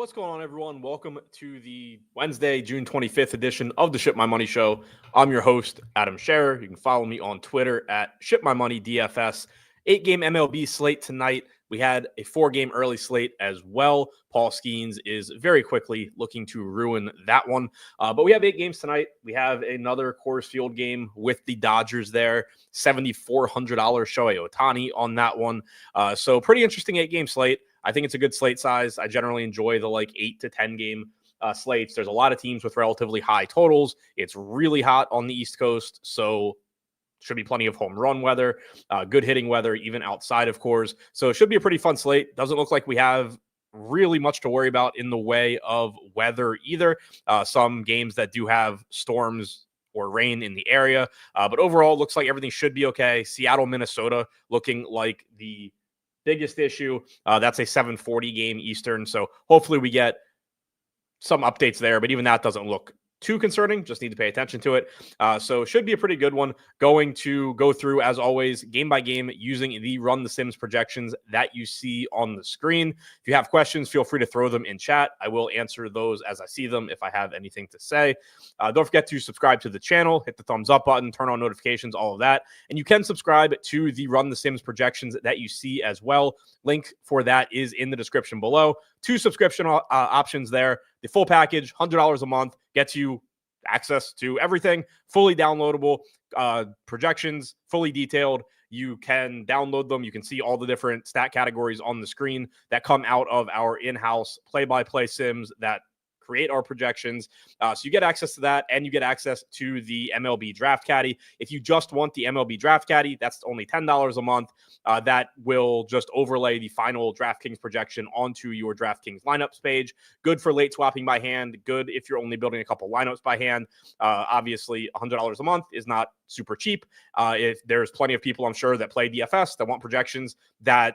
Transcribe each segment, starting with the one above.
What's going on, everyone? Welcome to the Wednesday, June 25th edition of the Ship My Money Show. I'm your host, Adam Scherer. You can follow me on Twitter at ShipMyMoney DFS. 8-game MLB slate tonight. We had a 4-game early slate as well. Paul Skeens is very quickly looking to ruin that one. But we have 8 games tonight. We have another Coors Field game with the Dodgers there. $7,400 Shohei Ohtani on that one. So pretty interesting 8-game slate. I think it's a good slate size. I generally enjoy the 8 to 10 game slates. There's a lot of teams with relatively high totals. It's really hot on the East Coast, so should be plenty of home run weather, good hitting weather, even outside of Coors. So it should be a pretty fun slate. Doesn't look like we have really much to worry about in the way of weather either. Some games that do have storms or rain in the area, but overall looks like everything should be okay. Seattle, Minnesota looking like the biggest issue. That's a 7:40 game Eastern. So hopefully we get some updates there, but even that doesn't look too concerning. Just need to pay attention to it. So should be a pretty good one. Going to go through, as always, game by game using the Run the Sims projections that you see on the screen. If you have questions, feel free to throw them in chat. I will answer those as I see them if I have anything to say. Don't forget to subscribe to the channel, hit the thumbs up button, turn on notifications, all of that. And you can subscribe to the Run the Sims projections that you see as well. Link for that is in the description below. 2 subscription options there. The full package, $100 a month, gets you access to everything, fully downloadable projections, fully detailed. You can download them. You can see all the different stat categories on the screen that come out of our in-house play-by-play sims that create our projections. So you get access to that, and you get access to the MLB Draft Caddy. If you just want the MLB Draft Caddy, that's only $10 a month. That will just overlay the final DraftKings projection onto your DraftKings lineups page. Good for late swapping by hand. Good if you're only building a couple lineups by hand. Obviously, $100 a month is not super cheap. If there's plenty of people, I'm sure, that play DFS that want projections that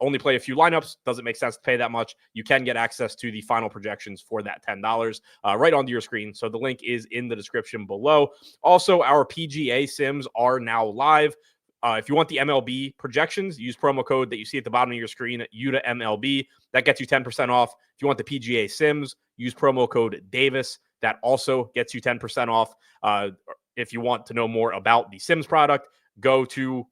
only play a few lineups, doesn't make sense to pay that much. You can get access to the final projections for that $10 right onto your screen. So the link is in the description below. Also, our PGA sims are now live. If you want the MLB projections, use promo code that you see at the bottom of your screen, UTAMLB. That gets you 10% off. If you want the PGA sims, use promo code Davis. That also gets you 10% off. If you want to know more about the Sims product, go to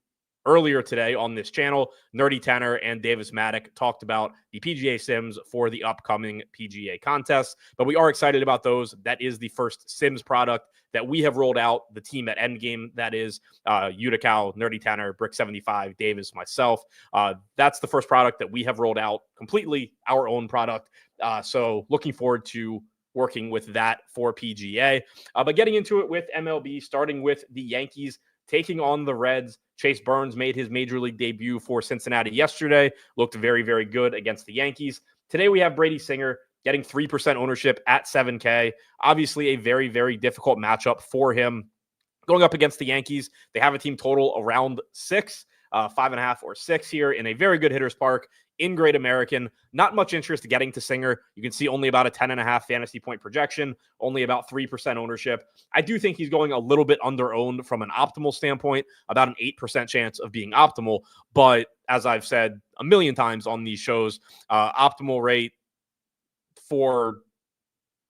earlier today on this channel. Nerdy Tanner and Davis Maddock talked about the PGA Sims for the upcoming PGA contest, but we are excited about those. That is the first Sims product that we have rolled out, the team at Endgame, that is Utical, Nerdy Tanner, Brick75, Davis, myself. That's the first product that we have rolled out, completely our own product. So looking forward to working with that for PGA. But getting into it with MLB, starting with the Yankees taking on the Reds. Chase Burns made his major league debut for Cincinnati yesterday. Looked very, very good against the Yankees. Today we have Brady Singer getting 3% ownership at $7K. Obviously a very, very difficult matchup for him. Going up against the Yankees, they have a team total around 6, 5.5 or 6 here in a very good hitter's park in Great American. Not much interest getting to Singer. You can see only about a 10.5 fantasy point projection, only about 3% ownership. I do think he's going a little bit under-owned from an optimal standpoint, about an 8% chance of being optimal. But as I've said a million times on these shows, optimal rate for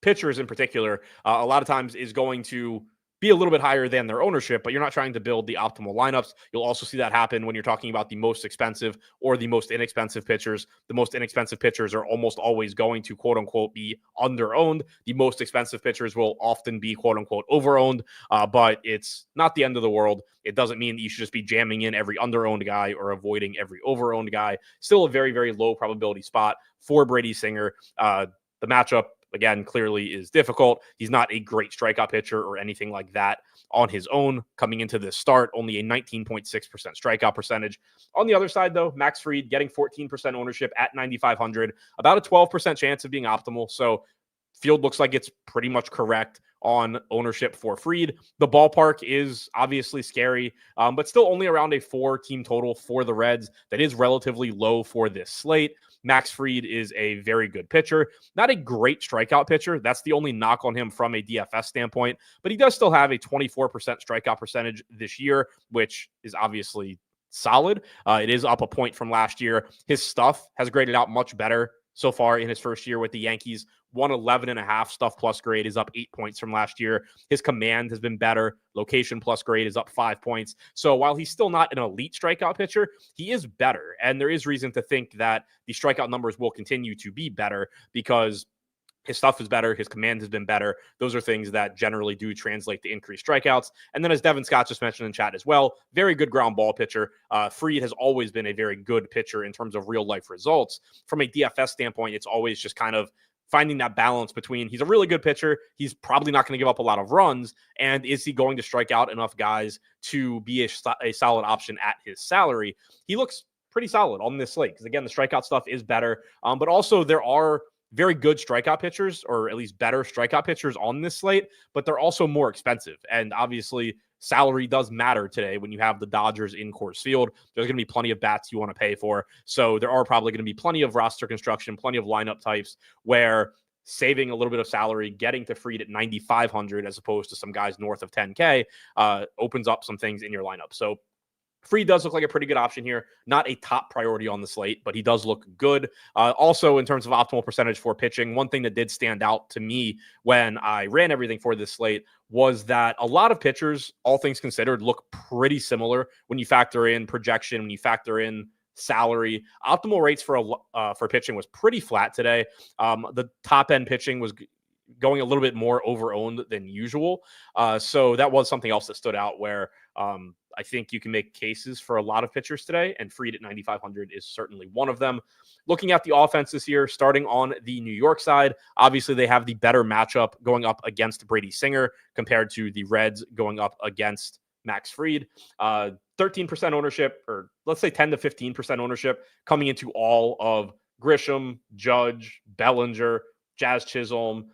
pitchers in particular, a lot of times is going to be a little bit higher than their ownership, but you're not trying to build the optimal lineups. You'll also see that happen when you're talking about the most expensive or the most inexpensive pitchers. The most inexpensive pitchers are almost always going to, quote unquote, be under-owned. The most expensive pitchers will often be, quote unquote, over-owned, but it's not the end of the world. It doesn't mean that you should just be jamming in every under-owned guy or avoiding every over-owned guy. Still a very, very low probability spot for Brady Singer. The matchup, again, clearly is difficult. He's not a great strikeout pitcher or anything like that on his own. Coming into this start, only a 19.6% strikeout percentage. On the other side, though, Max Fried getting 14% ownership at 9,500, about a 12% chance of being optimal. So field looks like it's pretty much correct on ownership for Fried. The ballpark is obviously scary, but still only around a 4-team total for the Reds. That is relatively low for this slate. Max Fried is a very good pitcher, not a great strikeout pitcher. That's the only knock on him from a DFS standpoint, but he does still have a 24% strikeout percentage this year, which is obviously solid. It is up a point from last year. His stuff has graded out much better so far in his first year with the Yankees. 111.5 stuff plus grade is up 8 points from last year. His command has been better. Location plus grade is up 5 points. So while he's still not an elite strikeout pitcher, he is better. And there is reason to think that the strikeout numbers will continue to be better because his stuff is better. His command has been better. Those are things that generally do translate to increased strikeouts. And then, as Devin Scott just mentioned in chat as well, very good ground ball pitcher. Fried has always been a very good pitcher in terms of real life results. From a DFS standpoint, it's always just kind of finding that balance between he's a really good pitcher, he's probably not going to give up a lot of runs, and is he going to strike out enough guys to be a solid option at his salary? He looks pretty solid on this slate because, again, the strikeout stuff is better, but also there are very good strikeout pitchers, or at least better strikeout pitchers on this slate, but they're also more expensive. And obviously, salary does matter today when you have the Dodgers in Coors Field. There's going to be plenty of bats you want to pay for. So there are probably going to be plenty of roster construction, plenty of lineup types where saving a little bit of salary, getting to Fried at 9,500 as opposed to some guys north of 10K opens up some things in your lineup. So Fried does look like a pretty good option here. Not a top priority on the slate, but he does look good. Also, in terms of optimal percentage for pitching, one thing that did stand out to me when I ran everything for this slate was that a lot of pitchers, all things considered, look pretty similar when you factor in projection, when you factor in salary. Optimal rates for pitching was pretty flat today. The top end pitching was going a little bit more over-owned than usual. So that was something else that stood out where I think you can make cases for a lot of pitchers today, and Fried at 9,500 is certainly one of them. Looking at the offenses here, starting on the New York side, obviously they have the better matchup going up against Brady Singer compared to the Reds going up against Max Fried. 13% ownership, or let's say 10 to 15% ownership coming into all of Grisham, Judge, Bellinger, Jazz Chisholm,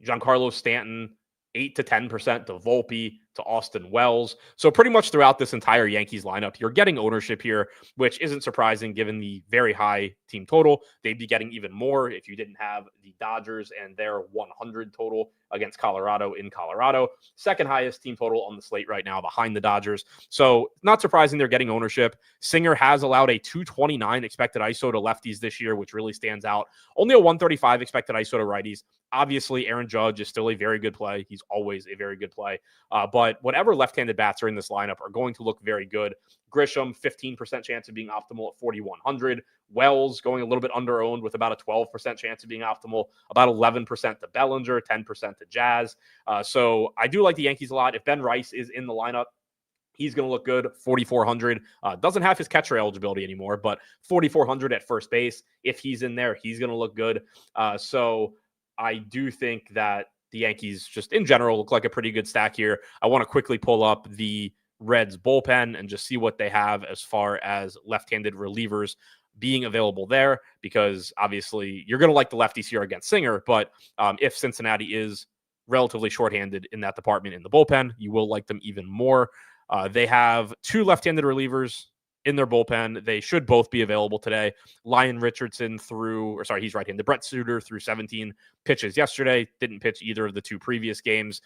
Giancarlo Stanton, 8 to 10% to Volpe, to Austin Wells. So pretty much throughout this entire Yankees lineup, you're getting ownership here, which isn't surprising given the very high team total. They'd be getting even more if you didn't have the Dodgers and their 100 total against Colorado in Colorado. Second highest team total on the slate right now behind the Dodgers. So not surprising they're getting ownership. Singer has allowed a 229 expected ISO to lefties this year, which really stands out. Only a 135 expected ISO to righties. Obviously, Aaron Judge is still a very good play. He's always a very good play. But whatever left-handed bats are in this lineup are going to look very good. Grisham, 15% chance of being optimal at 4,100. Wells going a little bit under-owned with about a 12% chance of being optimal, about 11% to Bellinger, 10% to Jazz. So I do like the Yankees a lot. If Ben Rice is in the lineup, he's going to look good, 4,400. Doesn't have his catcher eligibility anymore, but 4,400 at first base. If he's in there, he's going to look good. So I do think that the Yankees just in general look like a pretty good stack here. I want to quickly pull up the Reds bullpen and just see what they have as far as left-handed relievers being available there, because obviously you're going to like the lefties here against Singer, but if Cincinnati is relatively shorthanded in that department in the bullpen, you will like them even more. They have two left-handed relievers in their bullpen. They should both be available today. Lyon Richardson he's right-handed. Brett Suter threw 17 pitches yesterday. Didn't pitch either of the two previous games.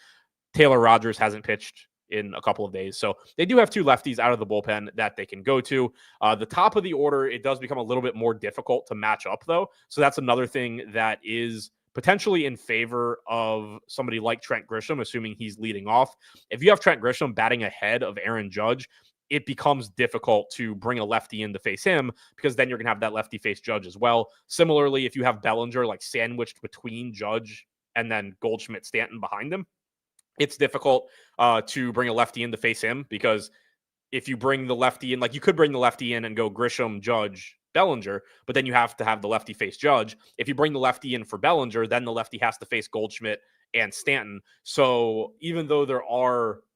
Taylor Rogers hasn't pitched in a couple of days. So they do have two lefties out of the bullpen that they can go to. The top of the order, it does become a little bit more difficult to match up, though. So that's another thing that is potentially in favor of somebody like Trent Grisham, assuming he's leading off. If you have Trent Grisham batting ahead of Aaron Judge, it becomes difficult to bring a lefty in to face him, because then you're going to have that lefty face Judge as well. Similarly, if you have Bellinger like sandwiched between Judge and then Goldschmidt Stanton behind him, it's difficult to bring a lefty in to face him, because if you bring the lefty in, like you could bring the lefty in and go Grisham, Judge, Bellinger, but then you have to have the lefty face Judge. If you bring the lefty in for Bellinger, then the lefty has to face Goldschmidt and Stanton. So even though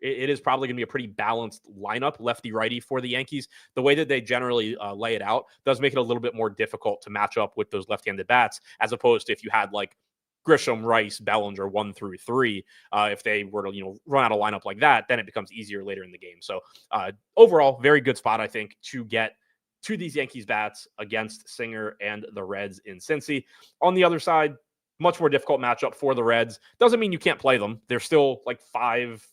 it is probably going to be a pretty balanced lineup, lefty-righty for the Yankees, the way that they generally lay it out does make it a little bit more difficult to match up with those left-handed bats, as opposed to if you had like Grisham, Rice, Bellinger 1 through 3. If they were to run out a lineup like that, then it becomes easier later in the game. So overall, very good spot, I think, to get to these Yankees bats against Singer and the Reds in Cincy. On the other side, much more difficult matchup for the Reds. Doesn't mean you can't play them. They're still like 5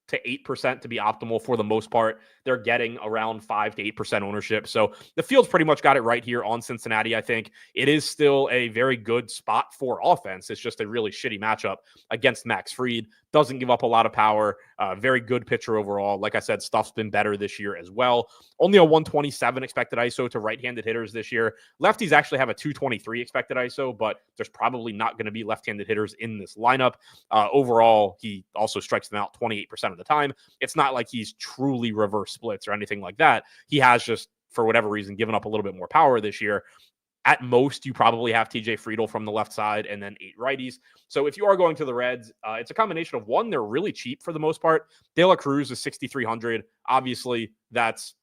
to 8% to be optimal for the most part. They're getting around 5 to 8% ownership. So the field's pretty much got it right here on Cincinnati. I think it is still a very good spot for offense. It's just a really shitty matchup against Max Fried. Doesn't give up a lot of power. Very good pitcher overall. Like I said, stuff's been better this year as well. Only a 127 expected ISO to right-handed hitters this year. Lefties actually have a 223 expected ISO, but there's probably not going to be left-handed hitters in this lineup. Overall, he also strikes them out 28% of the time. It's not like he's truly reverse splits or anything like that. He has just, for whatever reason, given up a little bit more power this year. At most, you probably have TJ Friedl from the left side and then 8 righties. So if you are going to the Reds, it's a combination of one, they're really cheap for the most part. De La Cruz is 6,300. Obviously, that's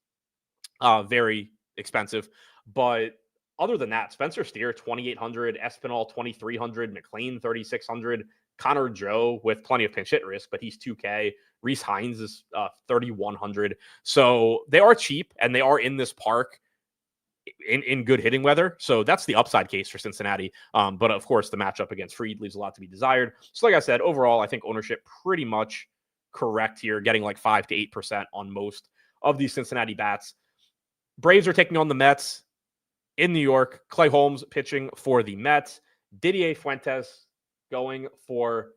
very expensive. But other than that, Spencer Steer, 2,800, Espinal, 2,300, McLean, 3,600, Connor Joe with plenty of pinch hit risk, but he's 2K. Reese Hines is 3,100. So they are cheap, and they are in this park in good hitting weather. So that's the upside case for Cincinnati. But of course, the matchup against Fried leaves a lot to be desired. So like I said, overall, I think ownership pretty much correct here, getting like 5 to 8% on most of these Cincinnati bats. Braves are taking on the Mets in New York. Clay Holmes pitching for the Mets. Didier Fuentes going for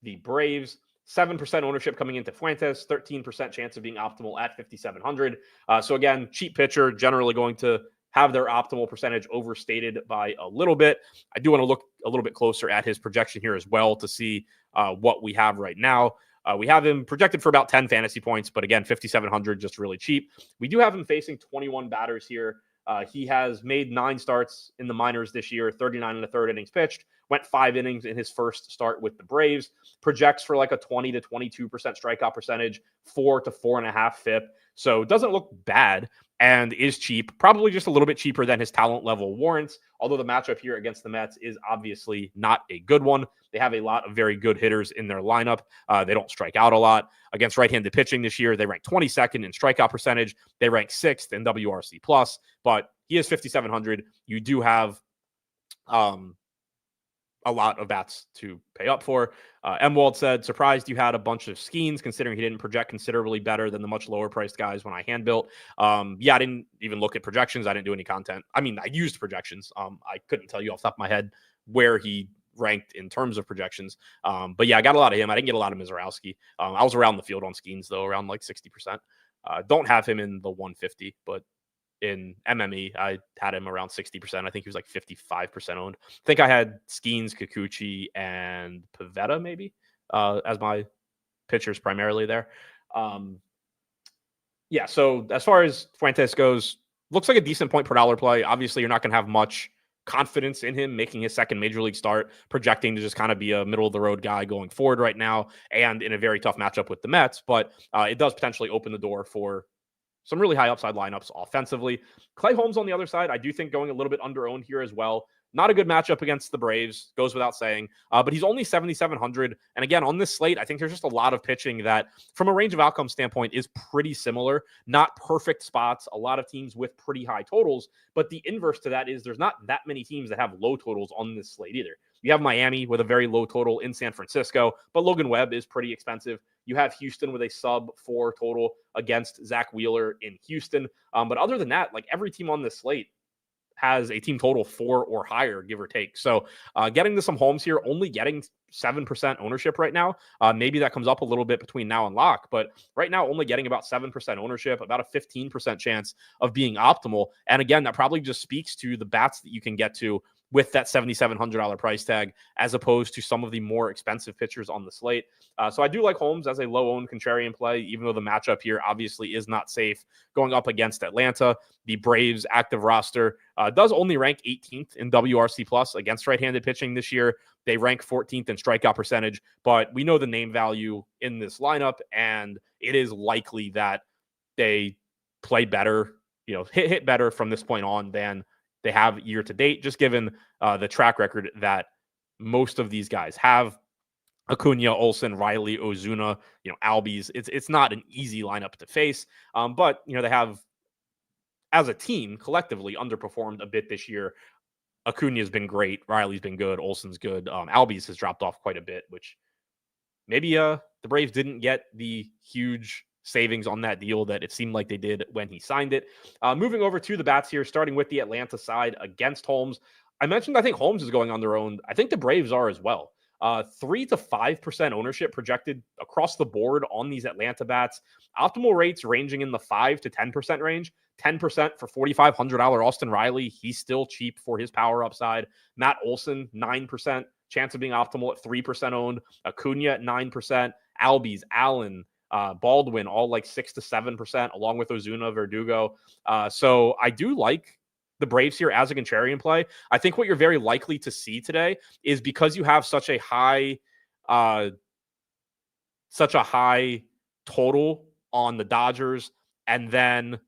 the Braves. 7% ownership coming into Fuentes, 13% chance of being optimal at 5,700. So again, cheap pitcher, generally going to have their optimal percentage overstated by a little bit. I do want to look a little bit closer at his projection here as well to see what we have right now. We have him projected for about 10 fantasy points, but again, 5,700, just really cheap. We do have him facing 21 batters here. He has made 9 starts in the minors this year, 39 and a third innings pitched, went 5 innings in his first start with the Braves, projects for like a 20 to 22% strikeout percentage, 4 to 4.5 FIP. So it doesn't look bad and is cheap, probably just a little bit cheaper than his talent level warrants. Although the matchup here against the Mets is obviously not a good one. They have a lot of very good hitters in their lineup. They don't strike out a lot. Against right-handed pitching this year, they rank 22nd in strikeout percentage. They rank 6th in WRC+, but he is 5,700. You do have a lot of bats to pay up for. Emwald said, surprised you had a bunch of Skeens, considering he didn't project considerably better than the much lower priced guys when I hand built. Yeah, I didn't even look at projections. I didn't do any content. I mean, I used projections. I couldn't tell you off the top of my head where he ranked in terms of projections. But yeah, I got a lot of him. I didn't get a lot of Mizorowski. I was around the field on Skeens, though, around like 60%. Don't have him in the 150, but in MME, I had him around 60%. I think he was like 55% owned. I think I had Skeens, Kikuchi, and Pivetta maybe as my pitchers primarily there. Yeah, so as far as Fuentes goes, looks like a decent point per dollar play. Obviously, you're not going to have much confidence in him making his second major league start, projecting to just kind of be a middle of the road guy going forward right now and in a very tough matchup with the Mets. But it does potentially open the door for some really high upside lineups offensively. Clay Holmes on the other side, I do think going a little bit under-owned here as well. Not a good matchup against the Braves, goes without saying, but he's only 7,700. And again, on this slate, I think there's just a lot of pitching that, from a range of outcome standpoint, is pretty similar. Not perfect spots, a lot of teams with pretty high totals, but the inverse to that is there's not that many teams that have low totals on this slate either. You have Miami with a very low total in San Francisco, but Logan Webb is pretty expensive. You have Houston with a sub-4 total against Zach Wheeler in Houston. But other than that, like every team on this slate has a team total 4 or higher, give or take. So getting to some homes here, only getting 7% ownership right now. Maybe that comes up a little bit between now and lock, but right now only getting about 7% ownership, about a 15% chance of being optimal. And again, that probably just speaks to the bats that you can get to with that $7,700 price tag, as opposed to some of the more expensive pitchers on the slate. So I do like Holmes as a low-owned contrarian play, even though the matchup here obviously is not safe going up against Atlanta. The Braves active roster does only rank 18th in WRC plus against right-handed pitching this year. They rank 14th in strikeout percentage, but we know the name value in this lineup, and it is likely that they play better, hit better from this point on than they have year to date, just given the track record that most of these guys have. Acuna, Olsen, Riley, Ozuna, Albies. It's not an easy lineup to face, but they have, as a team, collectively underperformed a bit this year. Acuna's been great. Riley's been good. Olsen's good. Albies has dropped off quite a bit, which maybe The Braves didn't get the huge savings on that deal that it seemed like they did when he signed it. Moving over to the bats here, starting with the Atlanta side against Holmes. I mentioned I think Holmes is going on their own. I think the Braves are as well. 3 to 5% ownership projected across the board on these Atlanta bats. Optimal rates ranging in the 5 to 10% range. 10% for $4,500 Austin Riley. He's still cheap for his power upside. Matt Olson, 9% chance of being optimal at 3% owned. Acuna at 9%. Albies, Allen, Baldwin, all like 6 to 7%, along with Ozuna, Verdugo. So I do like the Braves here as a contrarian play. I think what you're very likely to see today is because you have such a high total on the Dodgers, and then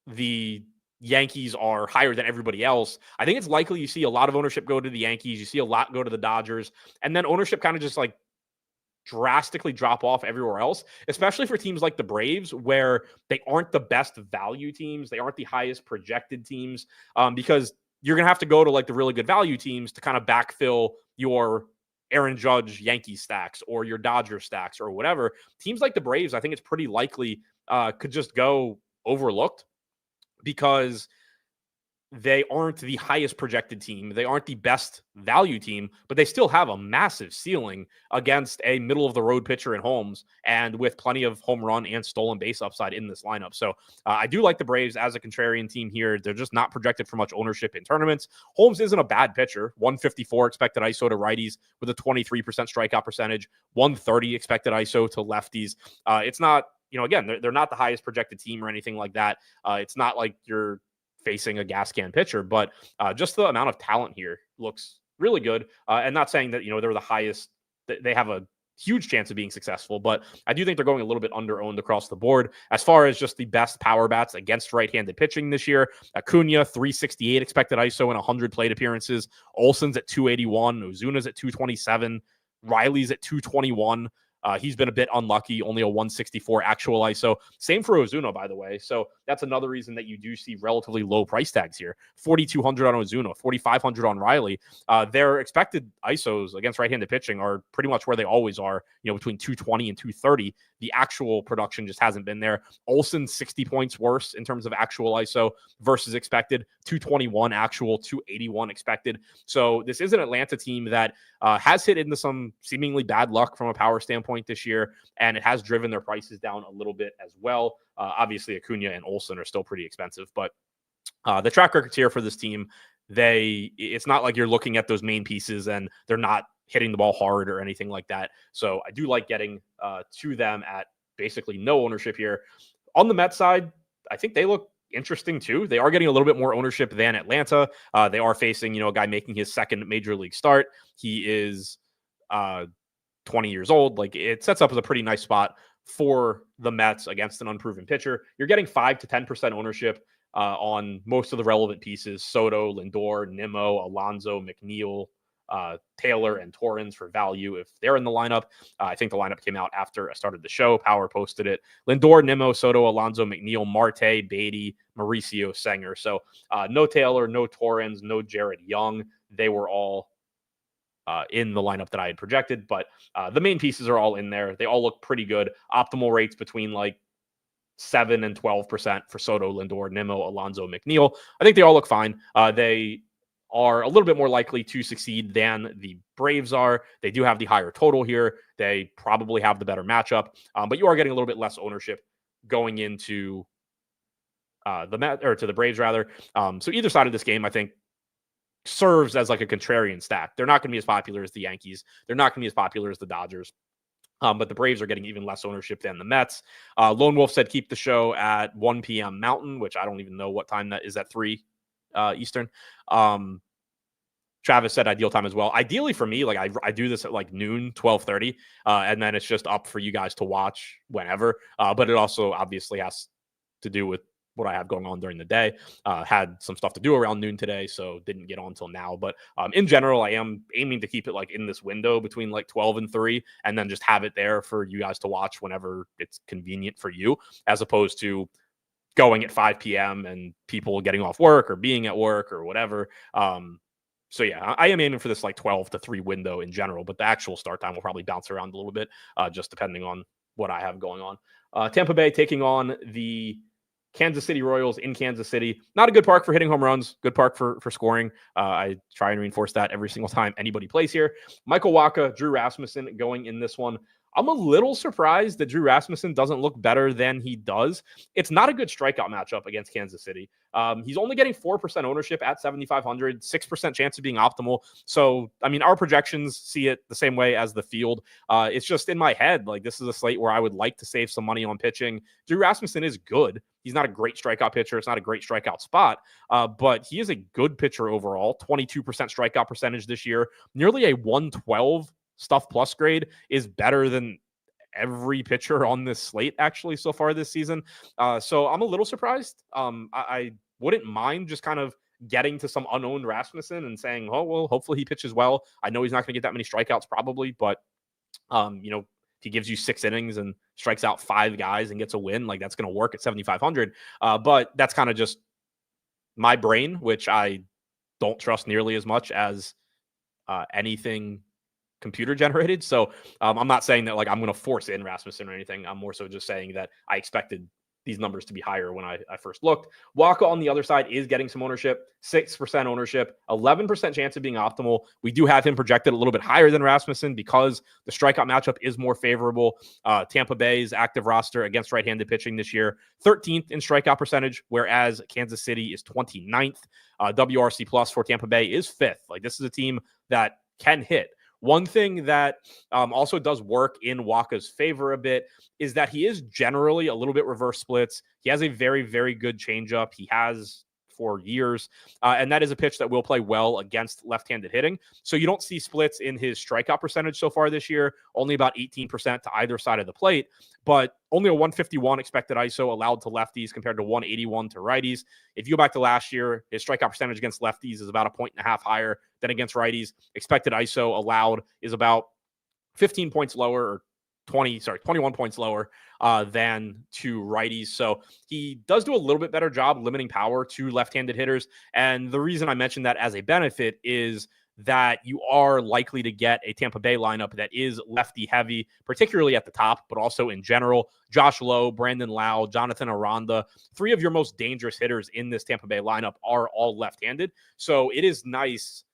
the Yankees are higher than everybody else. I think it's likely you see a lot of ownership go to the Yankees. You see a lot go to the Dodgers, and then ownership kind of just like drastically drop off everywhere else, especially for teams like the Braves, where they aren't the best value teams. They aren't the highest projected teams, because you're going to have to go to like the really good value teams to kind of backfill your Aaron Judge Yankee stacks or your Dodger stacks or whatever. Teams like the Braves, I think it's pretty likely could just go overlooked because they aren't the highest projected team. They aren't the best value team, but they still have a massive ceiling against a middle of the road pitcher in Holmes, and with plenty of home run and stolen base upside in this lineup. So I do like the Braves as a contrarian team here. They're just not projected for much ownership in tournaments. Holmes isn't a bad pitcher. 154 expected ISO to righties with a 23% strikeout percentage, 130 expected ISO to lefties. It's not, again, they're not the highest projected team or anything like that. It's not like you're facing a gas can pitcher, but just the amount of talent here looks really good. And not saying that, they're the highest, they have a huge chance of being successful, but I do think they're going a little bit under-owned across the board. As far as just the best power bats against right-handed pitching this year, Acuna, 368 expected ISO in 100 plate appearances. Olson's at 281. Ozuna's at 227. Riley's at 221. He's been a bit unlucky, only a 164 actual ISO. Same for Ozuna, by the way. So that's another reason that you do see relatively low price tags here. 4,200 on Ozuna, 4,500 on Riley. Their expected ISOs against right-handed pitching are pretty much where they always are, between 220 and 230. The actual production just hasn't been there. Olson, 60 points worse in terms of actual ISO versus expected. 221 actual, 281 expected. So this is an Atlanta team that has hit into some seemingly bad luck from a power standpoint this year, and it has driven their prices down a little bit as well. Obviously, Acuna and Olson are still pretty expensive, but the track records here for this team, it's not like you're looking at those main pieces and they're not hitting the ball hard or anything like that. So I do like getting to them at basically no ownership here. On the Mets side, I think they look interesting too. They are getting a little bit more ownership than Atlanta. They are facing, a guy making his second major league start. He is 20 years old. Like, it sets up as a pretty nice spot for the Mets against an unproven pitcher. You're getting 5 to 10% ownership on most of the relevant pieces: Soto, Lindor, Nimmo, Alonso, McNeil, Taylor, and Torrens for value if they're in the lineup. I think the lineup came out after I started the show. Power posted it. Lindor, Nimmo, Soto, Alonso, McNeil, Marte, Beatty, Mauricio, Sanger. So no Taylor, no Torrens, no Jared Young. They were all in the lineup that I had projected, but the main pieces are all in there. They all look pretty good. Optimal rates between like 7 and 12% for Soto, Lindor, Nimmo, Alonso, McNeil. I think they all look fine. They are a little bit more likely to succeed than the Braves are. They do have the higher total here. They probably have the better matchup, but you are getting a little bit less ownership going into the Braves rather. So either side of this game, I think, serves as like a contrarian stack. They're not going to be as popular as the Yankees. They're not going to be as popular as the Dodgers. But the Braves are getting even less ownership than the Mets. Lone Wolf said keep the show at 1 p.m. Mountain, which I don't even know what time that is, at 3 Eastern. Travis said ideal time as well. Ideally for me, like I do this at like noon, 12:30, and then it's just up for you guys to watch whenever. But it also obviously has to do with what I have going on during the day. Had some stuff to do around noon today, so didn't get on until now. But in general, I am aiming to keep it like in this window between like 12 and 3, and then just have it there for you guys to watch whenever it's convenient for you, as opposed to going at 5 p.m. and people getting off work or being at work or whatever. So yeah, I am aiming for this like 12-3 window in general, but the actual start time will probably bounce around a little bit, just depending on what I have going on. Tampa Bay taking on the Kansas City Royals in Kansas City. Not a good park for hitting home runs, good park for scoring. I try and reinforce that every single time anybody plays here. Michael Wacha, Drew Rasmussen going in this one. I'm a little surprised that Drew Rasmussen doesn't look better than he does. It's not a good strikeout matchup against Kansas City. He's only getting 4% ownership at 7,500, 6% chance of being optimal. So, I mean, our projections see it the same way as the field. It's just in my head, like this is a slate where I would like to save some money on pitching. Drew Rasmussen is good. He's not a great strikeout pitcher. It's not a great strikeout spot, but he is a good pitcher overall. 22% strikeout percentage this year, nearly a 112 stuff plus grade is better than every pitcher on this slate actually so far this season. So I'm a little surprised. I wouldn't mind just kind of getting to some unowned Rasmussen and saying, oh, well, hopefully he pitches well. I know he's not going to get that many strikeouts probably, but if he gives you 6 innings and strikes out 5 guys and gets a win, like that's going to work at 7,500. But that's kind of just my brain, which I don't trust nearly as much as anything computer generated. So I'm not saying that like I'm going to force in Rasmussen or anything. I'm more so just saying that I expected these numbers to be higher when I first looked. Wacha on the other side is getting some ownership, 6% ownership, 11% chance of being optimal. We do have him projected a little bit higher than Rasmussen because the strikeout matchup is more favorable. Tampa Bay's active roster against right-handed pitching this year, 13th in strikeout percentage, whereas Kansas City is 29th. WRC plus for Tampa Bay is 5th. Like this is a team that can hit. One thing that also does work in Wacha's favor a bit is that he is generally a little bit reverse splits. He has a very, very good changeup. He has for years, and that is a pitch that will play well against left-handed hitting. So you don't see splits in his strikeout percentage so far this year, only about 18% to either side of the plate, but only a 151 expected ISO allowed to lefties compared to 181 to righties. If you go back to last year, his strikeout percentage against lefties is about 1.5 points higher than against righties. Expected ISO allowed is about 15 points lower, or 21 points lower than to righties. So he does do a little bit better job limiting power to left-handed hitters. And the reason I mentioned that as a benefit is that you are likely to get a Tampa Bay lineup that is lefty heavy, particularly at the top, but also in general. Josh Lowe, Brandon Lau, Jonathan Aranda, 3 of your most dangerous hitters in this Tampa Bay lineup are all left-handed. So it is nice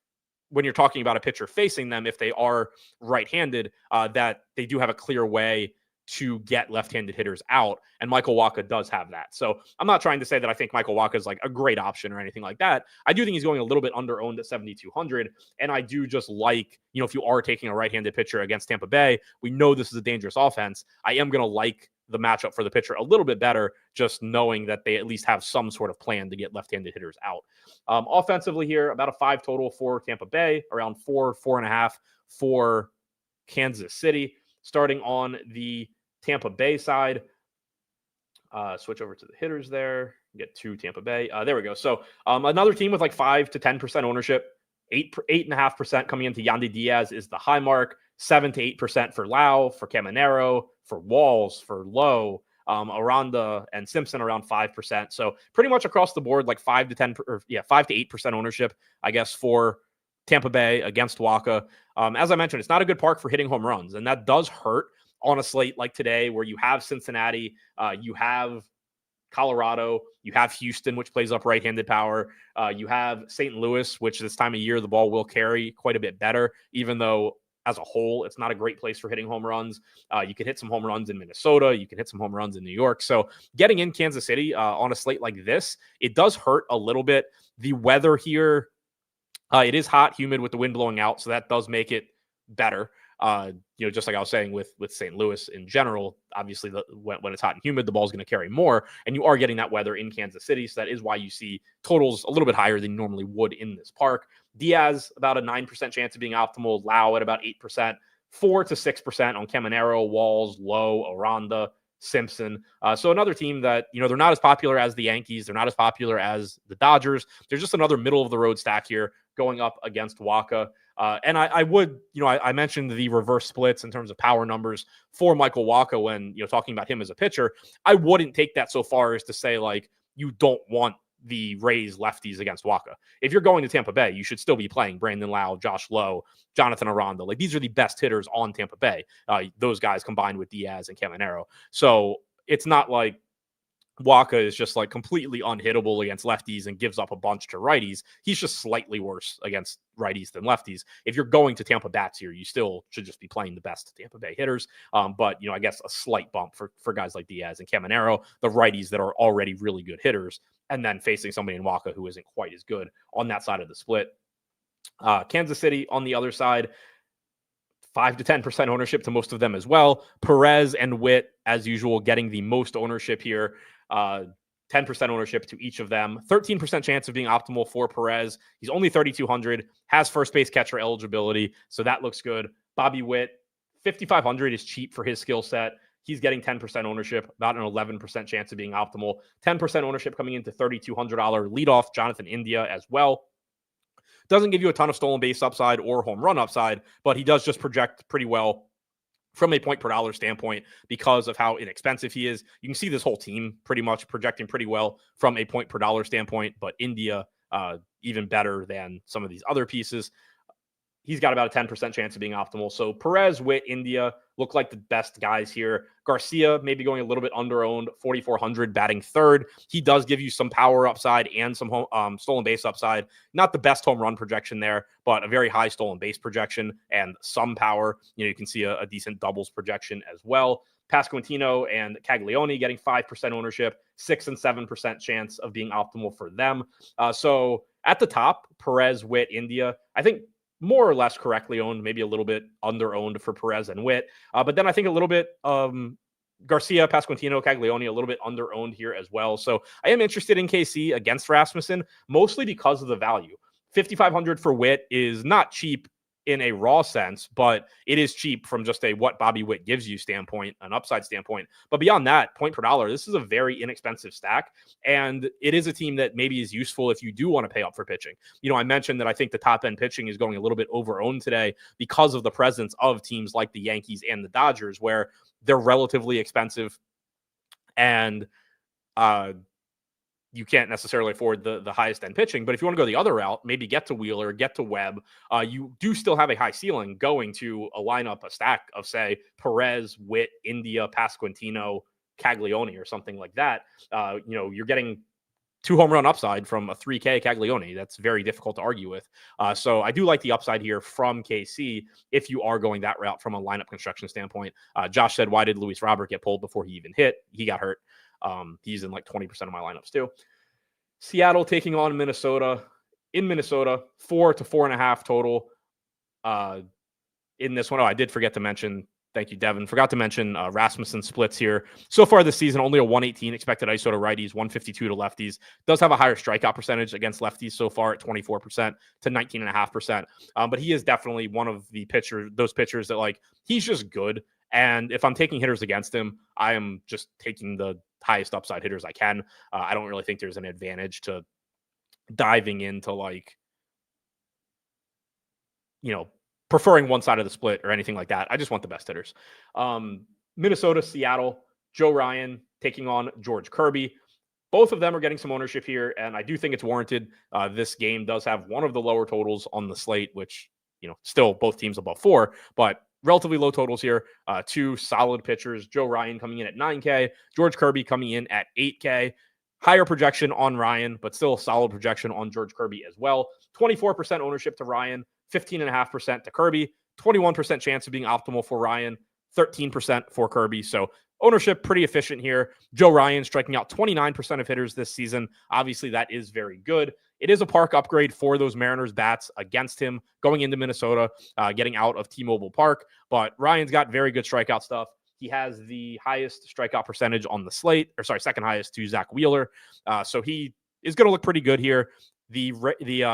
when you're talking about a pitcher facing them, if they are right-handed, that they do have a clear way to get left-handed hitters out. And Michael Wacha does have that. So I'm not trying to say that I think Michael Wacha is like a great option or anything like that. I do think he's going a little bit under-owned at 7,200. And I do just like, if you are taking a right-handed pitcher against Tampa Bay, we know this is a dangerous offense. I am going to like the matchup for the pitcher a little bit better, just knowing that they at least have some sort of plan to get left-handed hitters out. Offensively here, about a 5 total for Tampa Bay, around 4.5 for Kansas City. Starting on the Tampa Bay side, switch over to the hitters there, get to Tampa Bay. There we go. So another team with like 5 to 10% ownership, 8.5% coming into Yandy Diaz is the high mark, 7 to 8% for Lau, for Caminero, for Walls, for Lowe, Aranda and Simpson around 5%. So pretty much across the board, like 5 to 8% ownership, I guess, for Tampa Bay against Wacha. As I mentioned, it's not a good park for hitting home runs, and that does hurt on a slate like today where you have Cincinnati, you have Colorado, you have Houston, which plays up right-handed power, you have St. Louis, which this time of year the ball will carry quite a bit better, even though as a whole it's not a great place for hitting home runs. You can hit some home runs in Minnesota, you can hit some home runs in New York. So getting in Kansas City on a slate like this, it does hurt a little bit. The weather here, it is hot, humid with the wind blowing out, so that does make it better. Just like I was saying with St. Louis in general, obviously when it's hot and humid, the ball's going to carry more, and you are getting that weather in Kansas City, so that is why you see totals a little bit higher than you normally would in this park. Diaz, about a 9% chance of being optimal. Lau at about 8%, 4 to 6% on Caminero, Walls, Lowe, Aranda, Simpson. So another team that, they're not as popular as the Yankees. They're not as popular as the Dodgers. There's just another middle of the road stack here going up against Wacha. And I would, I mentioned the reverse splits in terms of power numbers for Michael Wacha when, talking about him as a pitcher. I wouldn't take that so far as to say, like, you don't want the Rays lefties against Waka. If you're going to Tampa Bay, you should still be playing Brandon Lau, Josh Lowe, Jonathan Aranda. Like, these are the best hitters on Tampa Bay. Those guys combined with Diaz and Caminero. So it's not like Waka is just like completely unhittable against lefties and gives up a bunch to righties. He's just slightly worse against righties than lefties. If you're going to Tampa bats here, you still should just be playing the best Tampa Bay hitters. But, I guess a slight bump for guys like Diaz and Caminero, the righties that are already really good hitters, and then facing somebody in Waka who isn't quite as good on that side of the split. Kansas City on the other side, 5 to 10% ownership to most of them as well. Perez and Witt, as usual, getting the most ownership here. 10% ownership to each of them. 13% chance of being optimal for Perez. He's only 3,200, has first base catcher eligibility, so that looks good. Bobby Witt, 5,500 is cheap for his skill set. He's getting 10% ownership, about an 11% chance of being optimal. 10% ownership coming into $3,200 leadoff Jonathan India as well. Doesn't give you a ton of stolen base upside or home run upside, but he does just project pretty well from a point per dollar standpoint because of how inexpensive he is. You can see this whole team pretty much projecting pretty well from a point per dollar standpoint, but India even better than some of these other pieces. He's got about a 10% chance of being optimal. So Perez, Witt, India look like the best guys here. Garcia maybe going a little bit underowned, 4,400 batting third. He does give you some power upside and some stolen base upside. Not the best home run projection there, but a very high stolen base projection and some power. You can see a decent doubles projection as well. Pasquantino and Caglione getting 5% ownership, 6 and 7% chance of being optimal for them. So at the top, Perez, Witt, India, I think more or less correctly owned, maybe a little bit under-owned for Perez and Witt. But then I think a little bit Garcia, Pasquantino, Caglione, a little bit under-owned here as well. So I am interested in KC against Rasmussen, mostly because of the value. 5,500 for Witt is not cheap in a raw sense, but it is cheap from just a what Bobby Witt gives you standpoint, an upside standpoint. But beyond that, point per dollar, this is a very inexpensive stack. And it is a team that maybe is useful if you do want to pay up for pitching. I mentioned that I think the top end pitching is going a little bit over-owned today because of the presence of teams like the Yankees and the Dodgers, where they're relatively expensive and you can't necessarily afford the highest end pitching. But if you want to go the other route, maybe get to Wheeler, get to Webb, you do still have a high ceiling going to a lineup, a stack of, say, Perez, Witt, India, Pasquantino, Caglione, or something like that. You're getting 2 home run upside from a 3K Caglione. That's very difficult to argue with. So I do like the upside here from KC if you are going that route from a lineup construction standpoint. Josh said, why did Luis Robert get pulled before he even hit? He got hurt. He's in like 20% of my lineups too. Seattle taking on Minnesota. In Minnesota, 4 to 4.5 total in this one. Oh, I did forget to mention, thank you, Devin. Forgot to mention Rasmussen splits here. So far this season, only a 118 expected ISO to righties, 152 to lefties. Does have a higher strikeout percentage against lefties so far at 24% to 19.5%. But he is definitely one of the those pitchers that, like, he's just good. And if I'm taking hitters against him, I am just taking the highest upside hitters I can. I don't really think there's an advantage to diving into, like, preferring one side of the split or anything like that. I just want the best hitters. Minnesota, Seattle, Joe Ryan taking on George Kirby. Both of them are getting some ownership here, and I do think it's warranted. This game does have one of the lower totals on the slate, which, still both teams above 4, but relatively low totals here. 2 solid pitchers. Joe Ryan coming in at 9K. George Kirby coming in at 8K. Higher projection on Ryan, but still a solid projection on George Kirby as well. 24% ownership to Ryan, 15.5% to Kirby, 21% chance of being optimal for Ryan, 13% for Kirby. So ownership pretty efficient here. Joe Ryan striking out 29% of hitters this season. Obviously, that is very good. It is a park upgrade for those Mariners bats against him going into Minnesota, getting out of T-Mobile Park. But Ryan's got very good strikeout stuff. He has the highest strikeout percentage on the slate, second highest to Zach Wheeler. So he is going to look pretty good here. The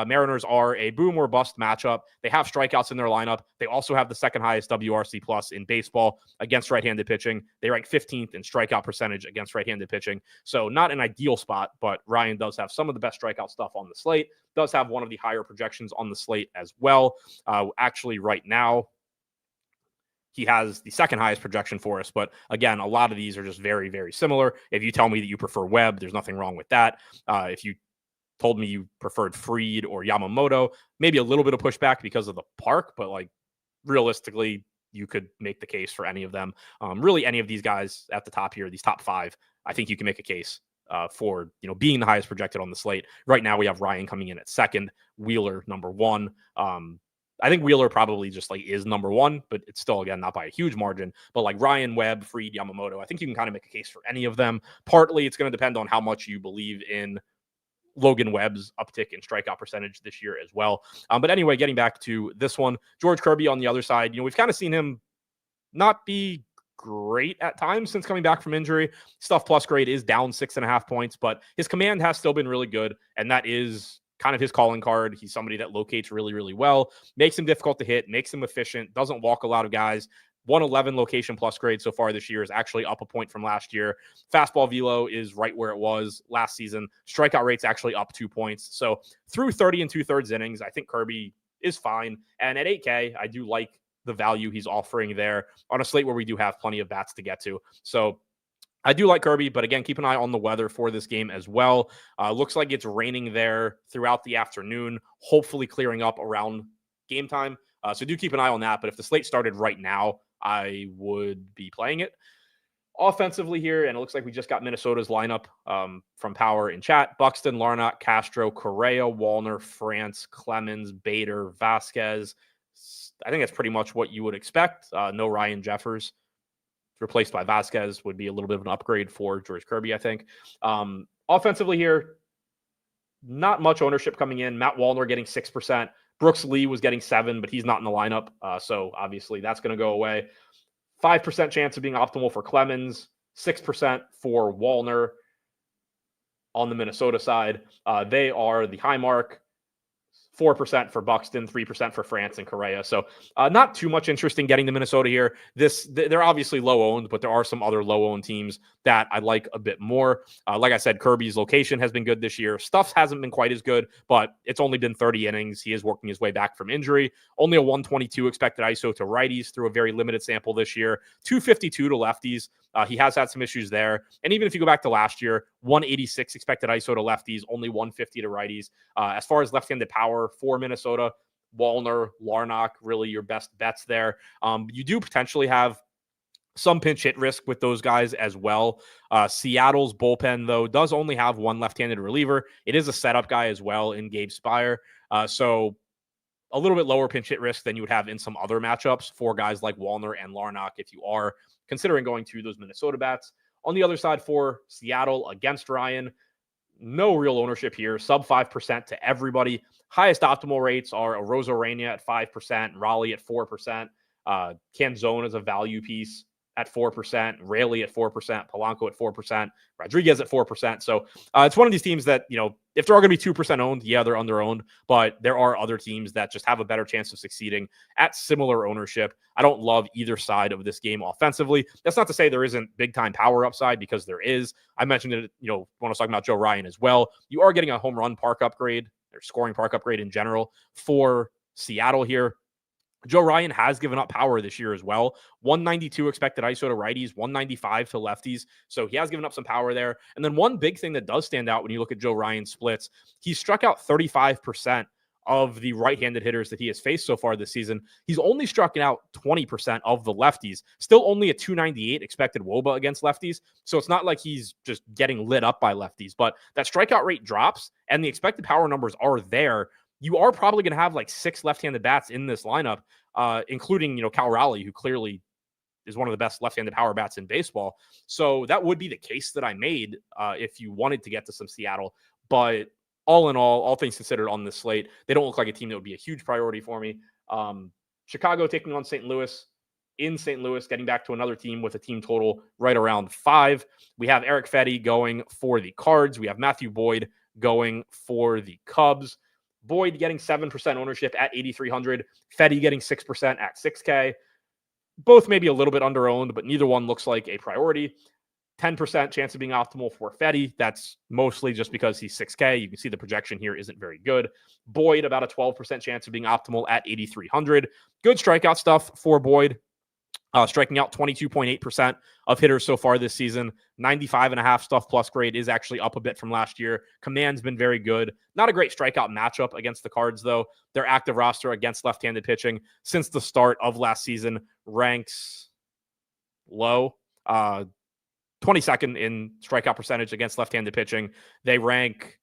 Mariners are a boom or bust matchup. They have strikeouts in their lineup. They also have the second highest WRC plus in baseball against right-handed pitching. They rank 15th in strikeout percentage against right-handed pitching. So not an ideal spot, but Ryan does have some of the best strikeout stuff on the slate. Does have one of the higher projections on the slate as well. Actually, right now, he has the second highest projection for us. But again, a lot of these are just very, very similar. If you tell me that you prefer Webb, there's nothing wrong with that. If you told me you preferred Fried or Yamamoto. Maybe a little bit of pushback because of the park, but like realistically, you could make the case for any of them. Really, any of these guys at the top here, these top five, I think you can make a case for being the highest projected on the slate. Right now, we have Ryan coming in at second, Wheeler number one. I think Wheeler probably just like is number one, but it's still, again, not by a huge margin. But like Ryan, Webb, Fried, Yamamoto, I think you can kind of make a case for any of them. Partly, it's going to depend on how much you believe in Logan Webb's uptick in strikeout percentage this year as well. But anyway, getting back to this one, George Kirby on the other side, we've kind of seen him not be great at times since coming back from injury. Stuff plus grade is down 6.5 points, but his command has still been really good. And that is kind of his calling card. He's somebody that locates really, really well, makes him difficult to hit, makes him efficient, doesn't walk a lot of guys. 111 location plus grade so far this year is actually up a point from last year. Fastball velo is right where it was last season. Strikeout rate's actually up 2 points. So through 30 and 2/3 innings, I think Kirby is fine. And at 8K, I do like the value he's offering there on a slate where we do have plenty of bats to get to. So I do like Kirby, but again, keep an eye on the weather for this game as well. Looks like it's raining there throughout the afternoon, hopefully clearing up around game time. So do keep an eye on that. But if the slate started right now, I would be playing it. Offensively here, and it looks like we just got Minnesota's lineup from Power in chat. Buxton, Larnach, Castro, Correa, Wallner, France, Clemens, Bader, Vasquez. I think that's pretty much what you would expect. No Ryan Jeffers. Replaced by Vasquez would be a little bit of an upgrade for George Kirby, I think. Offensively here, not much ownership coming in. Matt Wallner getting 6%. Brooks Lee was getting 7%, but he's not in the lineup. So obviously that's going to go away. 5% chance of being optimal for Clemens, 6% for Wallner on the Minnesota side. They are the high mark. 4% for Buxton, 3% for France and Correa. So not too much interest in getting to Minnesota here. They're obviously low owned, but there are some other low owned teams that I like a bit more. Like I said, Kirby's location has been good this year. Stuffs hasn't been quite as good, but it's only been 30 innings. He is working his way back from injury. Only a 122 expected ISO to righties through a very limited sample this year. 252 to lefties. He has had some issues there. And even if you go back to last year, 186 expected ISO to lefties, only 150 to righties. As far as left-handed power for Minnesota, Wallner, Larnach, really your best bets there. You do potentially have some pinch hit risk with those guys as well. Seattle's bullpen, though, does only have one left-handed reliever. It is a setup guy as well in Gabe Spire. So a little bit lower pinch hit risk than you would have in some other matchups for guys like Wallner and Larnach if you are considering going to those Minnesota bats. On the other side for Seattle against Ryan, no real ownership here, sub 5% to everybody. Highest optimal rates are Arozarena at 5%, Raleigh at 4%, Canzone is a value piece at 4%, Raley at 4%, Polanco at 4%, Rodriguez at 4%. So it's one of these teams that, if they're all going to be 2% owned, yeah, they're under-owned, but there are other teams that just have a better chance of succeeding at similar ownership. I don't love either side of this game offensively. That's not to say there isn't big-time power upside, because there is. I mentioned it, when I was talking about Joe Ryan as well. You are getting a home run park upgrade, or scoring park upgrade in general for Seattle here. Joe Ryan has given up power this year as well. 192 expected ISO to righties, 195 to lefties. So he has given up some power there. And then one big thing that does stand out when you look at Joe Ryan's splits, he struck out 35% of the right-handed hitters that he has faced so far this season. He's only struck out 20% of the lefties. Still only a 298 expected WOBA against lefties. So it's not like he's just getting lit up by lefties. But that strikeout rate drops, and the expected power numbers are there. You are probably going to have like 6 left-handed bats in this lineup, including, Cal Raleigh, who clearly is one of the best left-handed power bats in baseball. So that would be the case that I made if you wanted to get to some Seattle. But all in all things considered on this slate, they don't look like a team that would be a huge priority for me. Chicago taking on St. Louis. In St. Louis, getting back to another team with a team total right around 5. We have Eric Fetty going for the Cards. We have Matthew Boyd going for the Cubs. Boyd getting 7% ownership at 8,300. Fetty getting 6% at 6K. Both maybe a little bit under-owned, but neither one looks like a priority. 10% chance of being optimal for Fetty. That's mostly just because he's 6K. You can see the projection here isn't very good. Boyd, about a 12% chance of being optimal at 8,300. Good strikeout stuff for Boyd. striking out 22.8% of hitters so far this season. 95.5 stuff plus grade is actually up a bit from last year. Command's been very good. Not a great strikeout matchup against the Cards, though. Their active roster against left-handed pitching since the start of last season ranks low. 22nd in strikeout percentage against left-handed pitching. They rank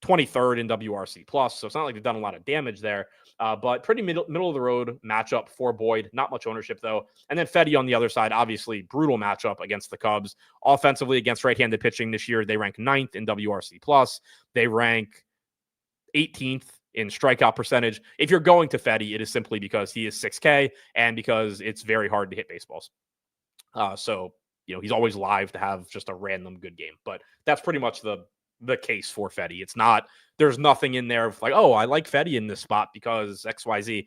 23rd in WRC plus, so it's not like they've done a lot of damage there. But pretty middle of the road matchup for Boyd. Not much ownership though. And then Fedde on the other side, obviously brutal matchup against the Cubs. Offensively against right-handed pitching this year, they rank 9th in WRC plus. They rank 18th in strikeout percentage. If you're going to Fedde, it is simply because he is 6K and because it's very hard to hit baseballs. So he's always live to have just a random good game. But that's pretty much the case for Fedde. It's not, there's nothing in there of like, oh, I like Fedde in this spot because XYZ.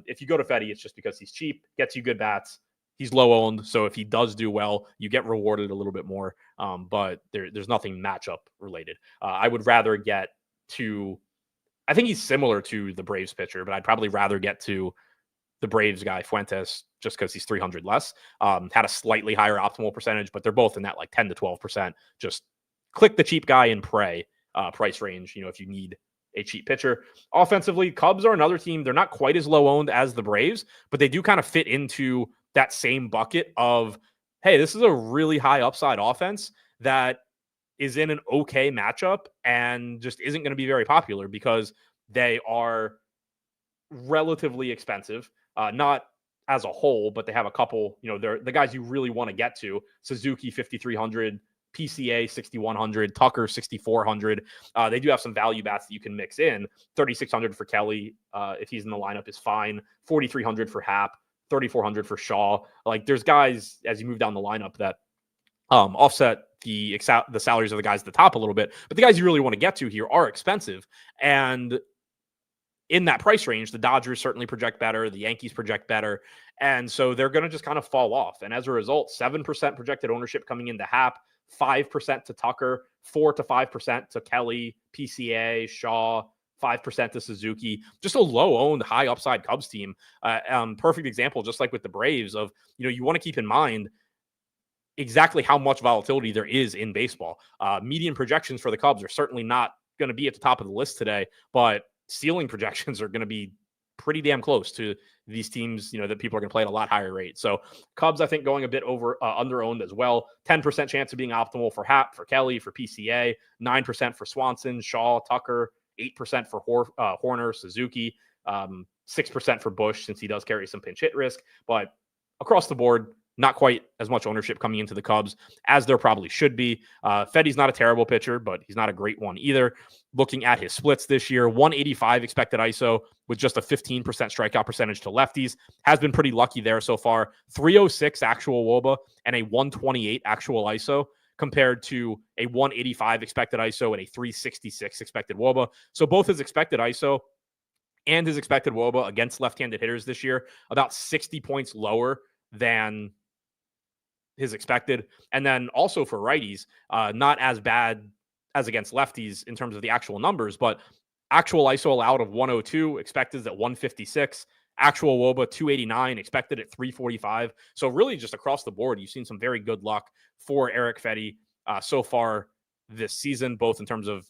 If you go to Fedde, it's just because he's cheap, gets you good bats. He's low owned. So if he does do well, you get rewarded a little bit more. But there's nothing matchup related. I would rather get to, I think he's similar to the Braves pitcher, but I'd probably rather get to the Braves guy, Fuentes, just because he's 300 less. Had a slightly higher optimal percentage, but they're both in that like 10 to 12%. Just click the cheap guy and pray price range, if you need a cheap pitcher. Offensively, Cubs are another team. They're not quite as low owned as the Braves, but they do kind of fit into that same bucket of, hey, this is a really high upside offense that is in an okay matchup and just isn't going to be very popular because they are relatively expensive. Not as a whole, but they have a couple, they're the guys you really want to get to. Suzuki, 5,300. PCA 6,100, Tucker 6,400. They do have some value bats that you can mix in. 3,600 for Kelly, if he's in the lineup, is fine. 4,300 for Happ, 3,400 for Shaw. Like there's guys as you move down the lineup that offset the salaries of the guys at the top a little bit, but the guys you really want to get to here are expensive. And in that price range, the Dodgers certainly project better. The Yankees project better. And so they're going to just kind of fall off. And as a result, 7% projected ownership coming into Happ, 5% to Tucker, 4 to 5% to Kelly, PCA, Shaw, 5% to Suzuki. Just a low-owned, high-upside Cubs team. Perfect example, just like with the Braves, of, you want to keep in mind exactly how much volatility there is in baseball. Median projections for the Cubs are certainly not going to be at the top of the list today, but ceiling projections are going to be pretty damn close to these teams, that people are going to play at a lot higher rate. So Cubs, I think, going a bit under-owned as well. 10% chance of being optimal for Happ, for Kelly, for PCA, 9% for Swanson, Shaw, Tucker, 8% for Horner, Suzuki, 6% for Bush, since he does carry some pinch hit risk. But across the board, not quite as much ownership coming into the Cubs as there probably should be. Fedde's not a terrible pitcher, but he's not a great one either. Looking at his splits this year, 185 expected ISO with just a 15% strikeout percentage to lefties. Has been pretty lucky there so far. 306 actual WOBA and a 128 actual ISO compared to a 185 expected ISO and a 366 expected WOBA. So both his expected ISO and his expected WOBA against left-handed hitters this year, about 60 points lower than his expected. And then also for righties, not as bad as against lefties in terms of the actual numbers, but actual ISO allowed of 102, expected is at 156, actual WOBA 289, expected at 345. So really just across the board, you've seen some very good luck for Eric Fedde so far this season, both in terms of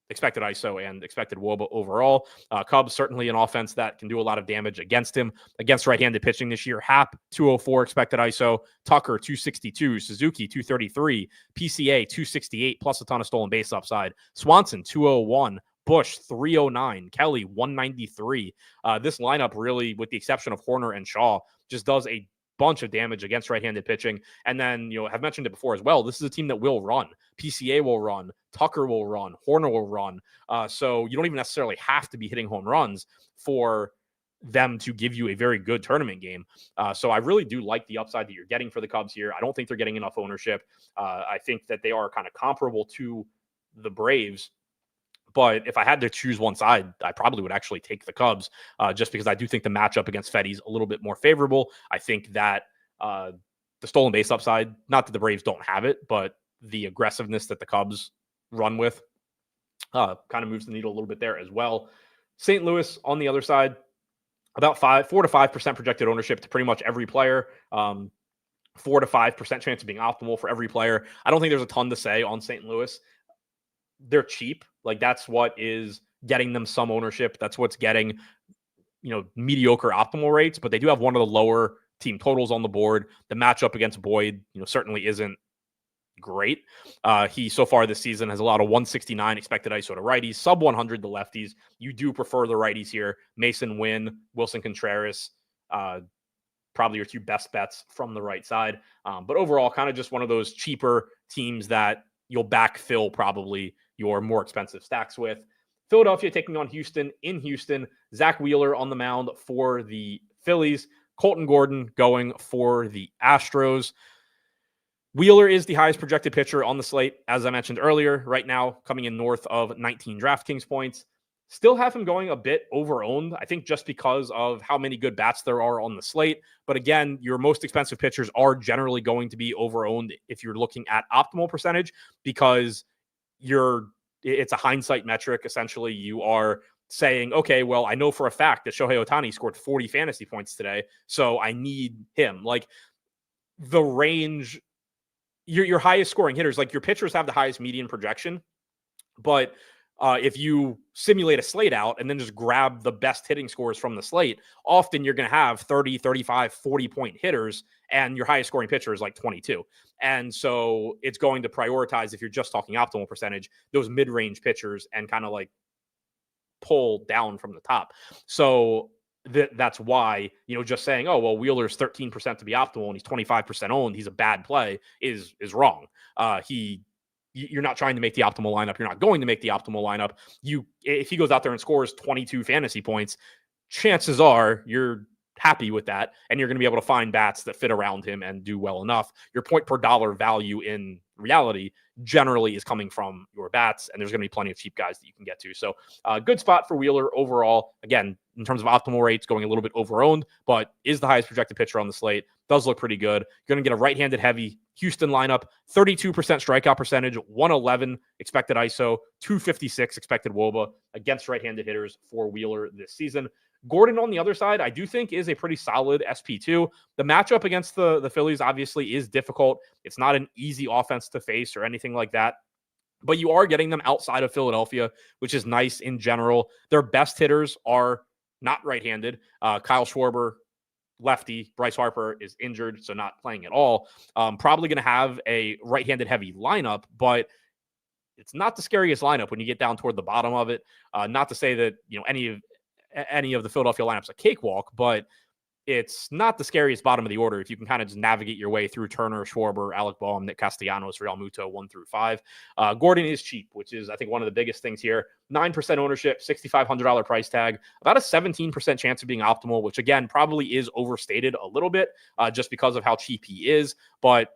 expected ISO and expected WOBA overall. Cubs certainly an offense that can do a lot of damage against him. Against right-handed pitching this year, Happ 204 expected ISO, Tucker 262, Suzuki 233, PCA 268 plus a ton of stolen base upside, Swanson 201, Bush 309, Kelly 193. This lineup really, with the exception of Horner and Shaw, just does a bunch of damage against right-handed pitching. And then, I've mentioned it before as well, this is a team that will run. PCA will run, Tucker will run, Horner will run. So you don't even necessarily have to be hitting home runs for them to give you a very good tournament game. So I really do like the upside that you're getting for the Cubs here. I don't think they're getting enough ownership. I think that they are kind of comparable to the Braves. But if I had to choose one side, I probably would actually take the Cubs just because I do think the matchup against Fedde's a little bit more favorable. I think that the stolen base upside, not that the Braves don't have it, but the aggressiveness that the Cubs run with kind of moves the needle a little bit there as well. St. Louis on the other side, about 4 to 5% projected ownership to pretty much every player. 4 to 5% chance of being optimal for every player. I don't think there's a ton to say on St. Louis. They're cheap. Like, that's what is getting them some ownership. That's what's getting, mediocre optimal rates, but they do have one of the lower team totals on the board. The matchup against Boyd, certainly isn't great. He so far this season has allowed a 169 expected ISO to righties, sub 100 to lefties. You do prefer the righties here. Mason Wynn, Wilson Contreras, probably your two best bets from the right side. But overall, kind of just one of those cheaper teams that you'll backfill probably your more expensive stacks with. Philadelphia taking on Houston in Houston. Zach Wheeler on the mound for the Phillies. Colton Gordon going for the Astros. Wheeler is the highest projected pitcher on the slate, as I mentioned earlier, right now coming in north of 19 DraftKings points. Still have him going a bit over-owned, I think just because of how many good bats there are on the slate. But again, your most expensive pitchers are generally going to be over-owned if you're looking at optimal percentage, because it's a hindsight metric. Essentially, you are saying, okay, well, I know for a fact that Shohei Ohtani scored 40 fantasy points today, so I need him. Like, the range, your highest scoring hitters, like your pitchers have the highest median projection, but if you simulate a slate out and then just grab the best hitting scores from the slate, often you're going to have 30, 35, 40-point hitters, and your highest scoring pitcher is like 22. And so it's going to prioritize, if you're just talking optimal percentage, those mid-range pitchers and kind of like pull down from the top. So that's why, just saying, oh, well, Wheeler's 13% to be optimal and he's 25% owned, he's a bad play, is wrong. You're not trying to make the optimal lineup. You're not going to make the optimal lineup. If he goes out there and scores 22 fantasy points, chances are you're happy with that, and you're going to be able to find bats that fit around him and do well enough. Your point per dollar value in reality generally is coming from your bats, and there's going to be plenty of cheap guys that you can get to. So good spot for Wheeler overall. Again, in terms of optimal rates, going a little bit over-owned, but is the highest projected pitcher on the slate. Does look pretty good. You're going to get a right-handed heavy Houston lineup, 32% strikeout percentage, 111 expected ISO, 256 expected WOBA against right-handed hitters for Wheeler this season. Gordon on the other side, I do think is a pretty solid SP2. The matchup against the Phillies obviously is difficult. It's not an easy offense to face or anything like that, but you are getting them outside of Philadelphia, which is nice in general. Their best hitters are not right-handed. Kyle Schwarber, lefty. Bryce Harper is injured, so not playing at all. Probably going to have a right-handed heavy lineup, but it's not the scariest lineup when you get down toward the bottom of it. Not to say that any of the Philadelphia lineups a cakewalk, but it's not the scariest bottom of the order if you can kind of just navigate your way through Turner, Schwarber, Alec Boehm, Nick Castellanos, Real Muto 1 through 5. Gordon is cheap, which is, I think, one of the biggest things here. 9% ownership, $6,500 price tag, about a 17% chance of being optimal, which again probably is overstated a little bit just because of how cheap he is. But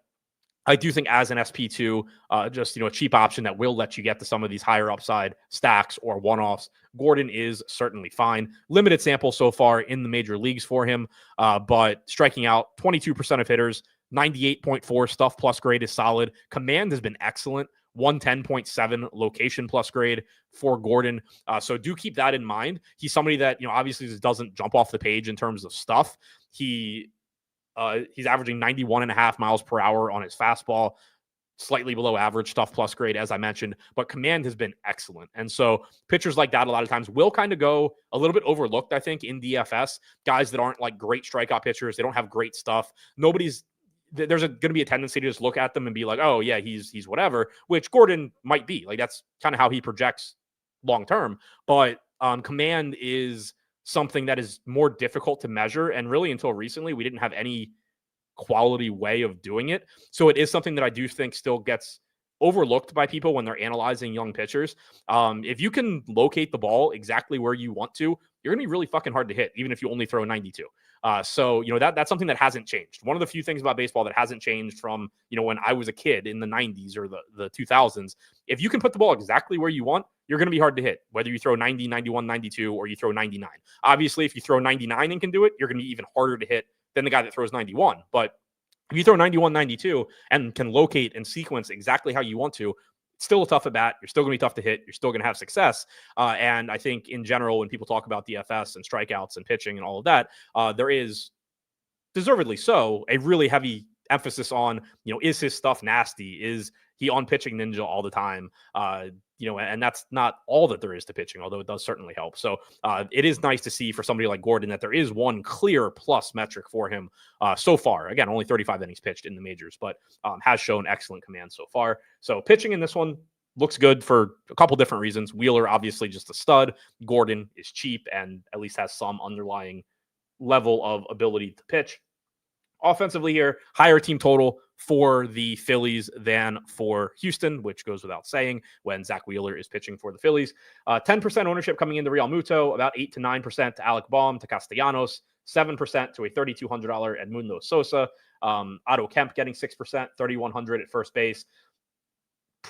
I do think as an SP2, just a cheap option that will let you get to some of these higher upside stacks or one-offs, Gordon is certainly fine. Limited sample so far in the major leagues for him, but striking out 22% of hitters, 98.4 stuff plus grade is solid. Command has been excellent. 110.7 location plus grade for Gordon. So do keep that in mind. He's somebody that, obviously just doesn't jump off the page in terms of stuff. He's averaging 91.5 miles per hour on his fastball, slightly below average stuff plus grade, as I mentioned, but command has been excellent. And so pitchers like that a lot of times will kind of go a little bit overlooked, I think, in DFS. Guys that aren't like great strikeout pitchers, they don't have great stuff. There's going to be a tendency to just look at them and be like, oh yeah, he's whatever, which Gordon might be. Like, that's kind of how he projects long-term. But command is something that is more difficult to measure. And really until recently, we didn't have any quality way of doing it. So it is something that I do think still gets overlooked by people when they're analyzing young pitchers. If you can locate the ball exactly where you want to, you're going to be really fucking hard to hit, even if you only throw 92. So that's something that hasn't changed. One of the few things about baseball that hasn't changed from, when I was a kid in the 90s or the 2000s, if you can put the ball exactly where you want, you're going to be hard to hit, whether you throw 90, 91, 92, or you throw 99. Obviously, if you throw 99 and can do it, you're going to be even harder to hit than the guy that throws 91. But if you throw 91, 92 and can locate and sequence exactly how you want to, It's still a tough at bat. You're still going to be tough to hit. You're still going to have success. And I think in general, when people talk about DFS and strikeouts and pitching and all of that, there is deservedly so a really heavy emphasis on, is his stuff nasty? Is he on pitching ninja all the time? And that's not all that there is to pitching, although it does certainly help. So it is nice to see for somebody like Gordon that there is one clear plus metric for him so far. Again, only 35 innings pitched in the majors, but has shown excellent command so far. So pitching in this one looks good for a couple different reasons. Wheeler, obviously just a stud. Gordon is cheap and at least has some underlying level of ability to pitch. Offensively here, higher team total for the Phillies than for Houston, which goes without saying when Zach Wheeler is pitching for the Phillies. 10% ownership coming into Real Muto, about 8 to 9% to Alec Baum, to Castellanos, 7% to a $3,200 Edmundo Sosa. Otto Kemp getting 6%, $3,100 at first base.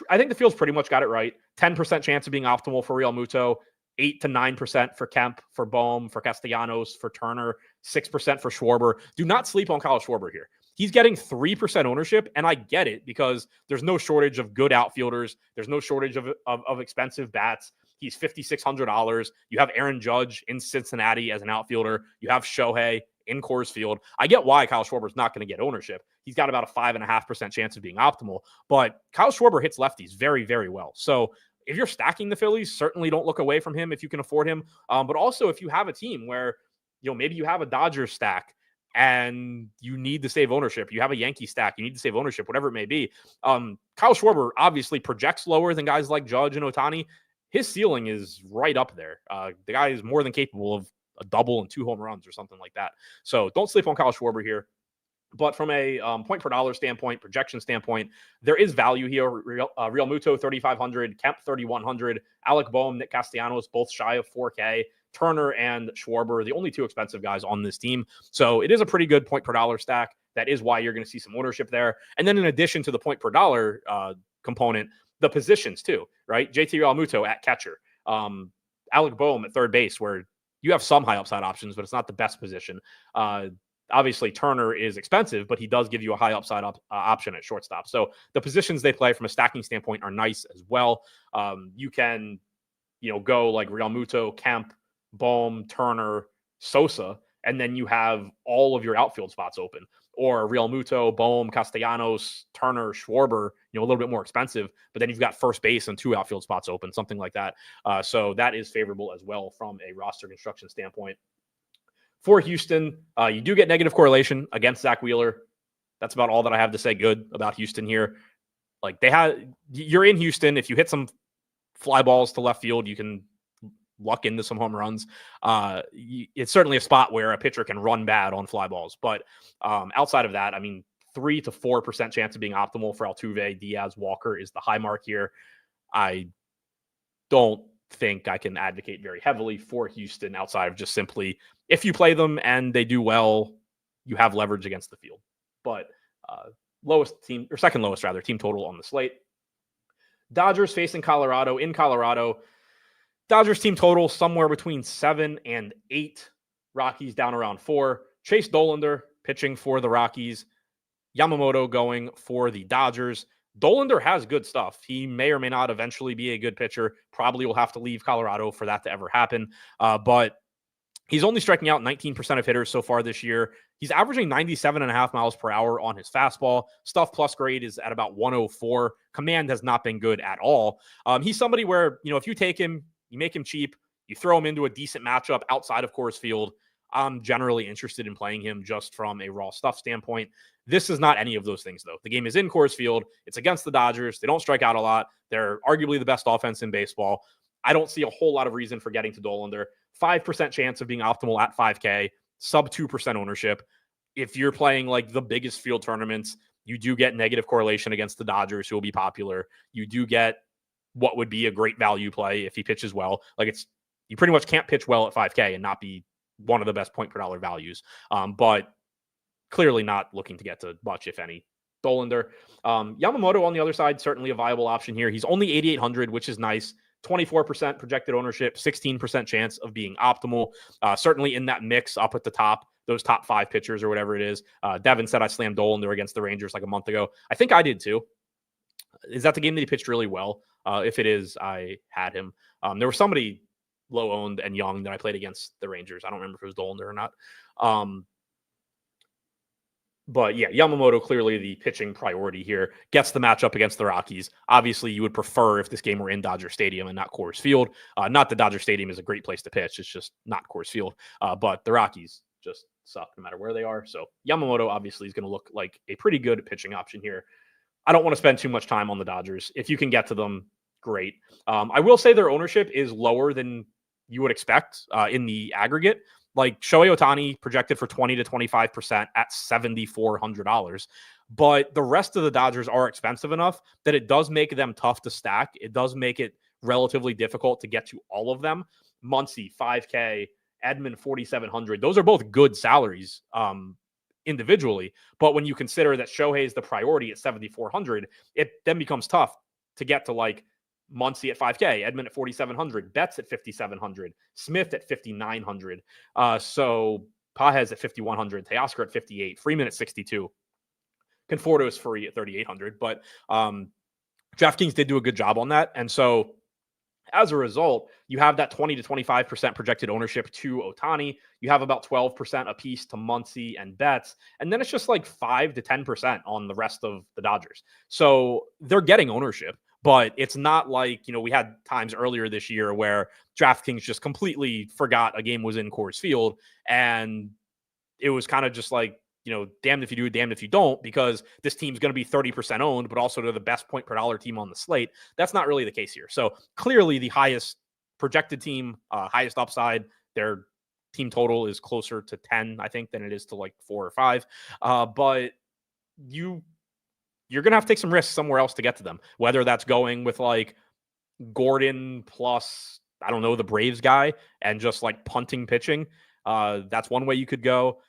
I think the field's pretty much got it right. 10% chance of being optimal for Real Muto, 8 to 9% for Kemp, for Bohm, for Castellanos, for Turner, 6% for Schwarber. Do not sleep on Kyle Schwarber here. He's getting 3% ownership, and I get it because there's no shortage of good outfielders. There's no shortage of expensive bats. He's $5,600. You have Aaron Judge in Cincinnati as an outfielder. You have Shohei in Coors Field. I get why Kyle Schwarber's not going to get ownership. He's got about a 5.5% chance of being optimal, but Kyle Schwarber hits lefties very, very well. So if you're stacking the Phillies, certainly don't look away from him if you can afford him. But also if you have a team where, maybe you have a Dodgers stack and you need to save ownership, you have a Yankee stack, you need to save ownership, whatever it may be. Kyle Schwarber obviously projects lower than guys like Judge and Ohtani. His ceiling is right up there. The guy is more than capable of a double and 2 home runs or something like that. So don't sleep on Kyle Schwarber here. But from a point per dollar standpoint, projection standpoint, there is value here. Real Muto, 3,500, Kemp, 3,100, Alec Bohm, Nick Castellanos, both shy of 4K. Turner and Schwarber, the only 2 expensive guys on this team. So it is a pretty good point per dollar stack. That is why you're going to see some ownership there. And then in addition to the point per dollar component, the positions too, right? JT Realmuto at catcher, Alec Bohm at third base, where you have some high upside options, but it's not the best position. Obviously, Turner is expensive, but he does give you a high upside option at shortstop. So the positions they play from a stacking standpoint are nice as well. You can, go like Realmuto, Kemp, Bohm, Turner, Sosa, and then you have all of your outfield spots open. Or Realmuto, Bohm, Castellanos, Turner, Schwarber, a little bit more expensive, but then you've got first base and 2 outfield spots open, something like that. So that is favorable as well from a roster construction standpoint. For Houston, you do get negative correlation against Zach Wheeler. That's about all that I have to say good about Houston here. Like you're in Houston. If you hit some fly balls to left field, you can luck into some home runs. It's certainly a spot where a pitcher can run bad on fly balls. But outside of that, 3 to 4% chance of being optimal for Altuve, Diaz, Walker is the high mark here. I don't think I can advocate very heavily for Houston outside of just simply, if you play them and they do well, you have leverage against the field. But second lowest team total on the slate. Dodgers facing Colorado in Colorado. Dodgers team total somewhere between 7 and 8. Rockies down around 4. Chase Dollander pitching for the Rockies. Yamamoto going for the Dodgers. Dollander has good stuff. He may or may not eventually be a good pitcher. Probably will have to leave Colorado for that to ever happen. But he's only striking out 19% of hitters so far this year. He's averaging 97.5 miles per hour on his fastball. Stuff plus grade is at about 104. Command has not been good at all. He's somebody where, if you take him, you make him cheap, you throw him into a decent matchup outside of Coors Field, I'm generally interested in playing him just from a raw stuff standpoint. This is not any of those things, though. The game is in Coors Field. It's against the Dodgers. They don't strike out a lot. They're arguably the best offense in baseball. I don't see a whole lot of reason for getting to Dollander. 5% chance of being optimal at 5K, sub 2% ownership. If you're playing like the biggest field tournaments, you do get negative correlation against the Dodgers, who will be popular. You do get what would be a great value play if he pitches well. You pretty much can't pitch well at 5K and not be one of the best point per dollar values. But clearly not looking to get to much, if any. Dollander. Yamamoto on the other side, certainly a viable option here. He's only 8,800, which is nice. 24% projected ownership, 16% chance of being optimal. Certainly in that mix up at the top, those top 5 pitchers or whatever it is. Devin said I slammed Dollander against the Rangers like a month ago. I think I did too. Is that the game that he pitched really well? If it is, I had him. There was somebody low owned and young that I played against the Rangers. I don't remember if it was Dolan or not. But yeah, Yamamoto clearly the pitching priority here. Gets the matchup against the Rockies. Obviously, you would prefer if this game were in Dodger Stadium and not Coors Field. Not that Dodger Stadium is a great place to pitch. It's just not Coors Field. But the Rockies just suck no matter where they are. So Yamamoto obviously is going to look like a pretty good pitching option here. I don't want to spend too much time on the Dodgers. If you can get to them, great. I will say their ownership is lower than you would expect in the aggregate. Like Shohei Ohtani projected for 20 to 25% at $7,400. But the rest of the Dodgers are expensive enough that it does make them tough to stack. It does make it relatively difficult to get to all of them. Muncy, 5K, Edman, 4,700. Those are both good salaries individually. But when you consider that Shohei is the priority at 7,400, it then becomes tough to get to like Muncy at 5K, Edman at 4,700, Betts at 5,700, Smith at 5,900. So Pages at 5,100, Teoscar at 58, Freeman at 62. Conforto is free at 3,800. But DraftKings did do a good job on that. And so as a result, you have that 20 to 25% projected ownership to Ohtani. You have about 12% apiece to Muncy and Betts. And then it's just like 5 to 10% on the rest of the Dodgers. So they're getting ownership. But it's not like, we had times earlier this year where DraftKings just completely forgot a game was in Coors Field. And it was kind of just like, damned if you do, damned if you don't, because this team's going to be 30% owned, but also they're the best point per dollar team on the slate. That's not really the case here. So clearly the highest projected team, highest upside, their team total is closer to 10, I think, than it is to like 4 or 5. But you're going to have to take some risks somewhere else to get to them, whether that's going with like Gordon plus, I don't know, the Braves guy and just like punting pitching. That's one way you could go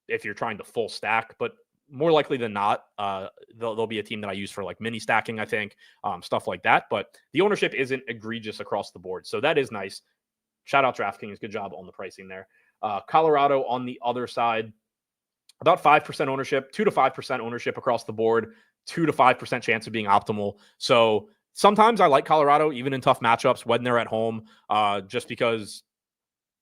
if you're trying to full stack, but more likely than not, there'll be a team that I use for like mini stacking, I think, stuff like that. But the ownership isn't egregious across the board. So that is nice. Shout out DraftKings. Good job on the pricing there. Colorado on the other side, about 5% ownership, 2 to 5% ownership across the board, 2 to 5% chance of being optimal. So sometimes I like Colorado, even in tough matchups when they're at home, just because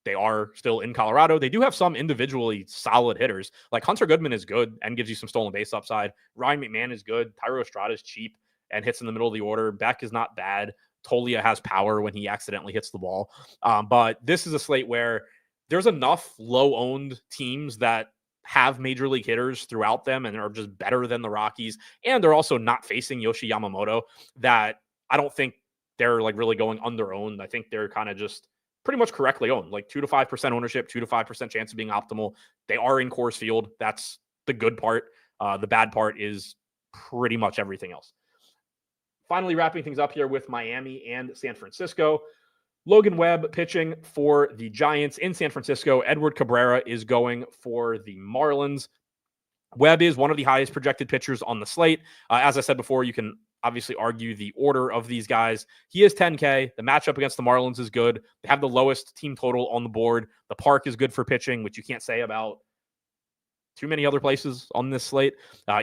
they are still in Colorado. They do have some individually solid hitters. Like Hunter Goodman is good and gives you some stolen base upside. Ryan McMahon is good. Thairo Estrada is cheap and hits in the middle of the order. Beck is not bad. Tolia has power when he accidentally hits the ball. But this is a slate where there's enough low-owned teams that have major league hitters throughout them and are just better than the Rockies. And they're also not facing Yoshi Yamamoto that I don't think they're like really going under-owned. I think they're kind of just pretty much correctly owned, like 2 to 5% ownership, 2 to 5% chance of being optimal. They are in Coors Field. That's the good part. The bad part is pretty much everything else. Finally, wrapping things up here with Miami and San Francisco. Logan Webb pitching for the Giants in San Francisco. Edward Cabrera is going for the Marlins. Webb is one of the highest projected pitchers on the slate. As I said before, you can obviously argue the order of these guys. He is 10K. The matchup against the Marlins is good. They have the lowest team total on the board. The park is good for pitching, which you can't say about too many other places on this slate.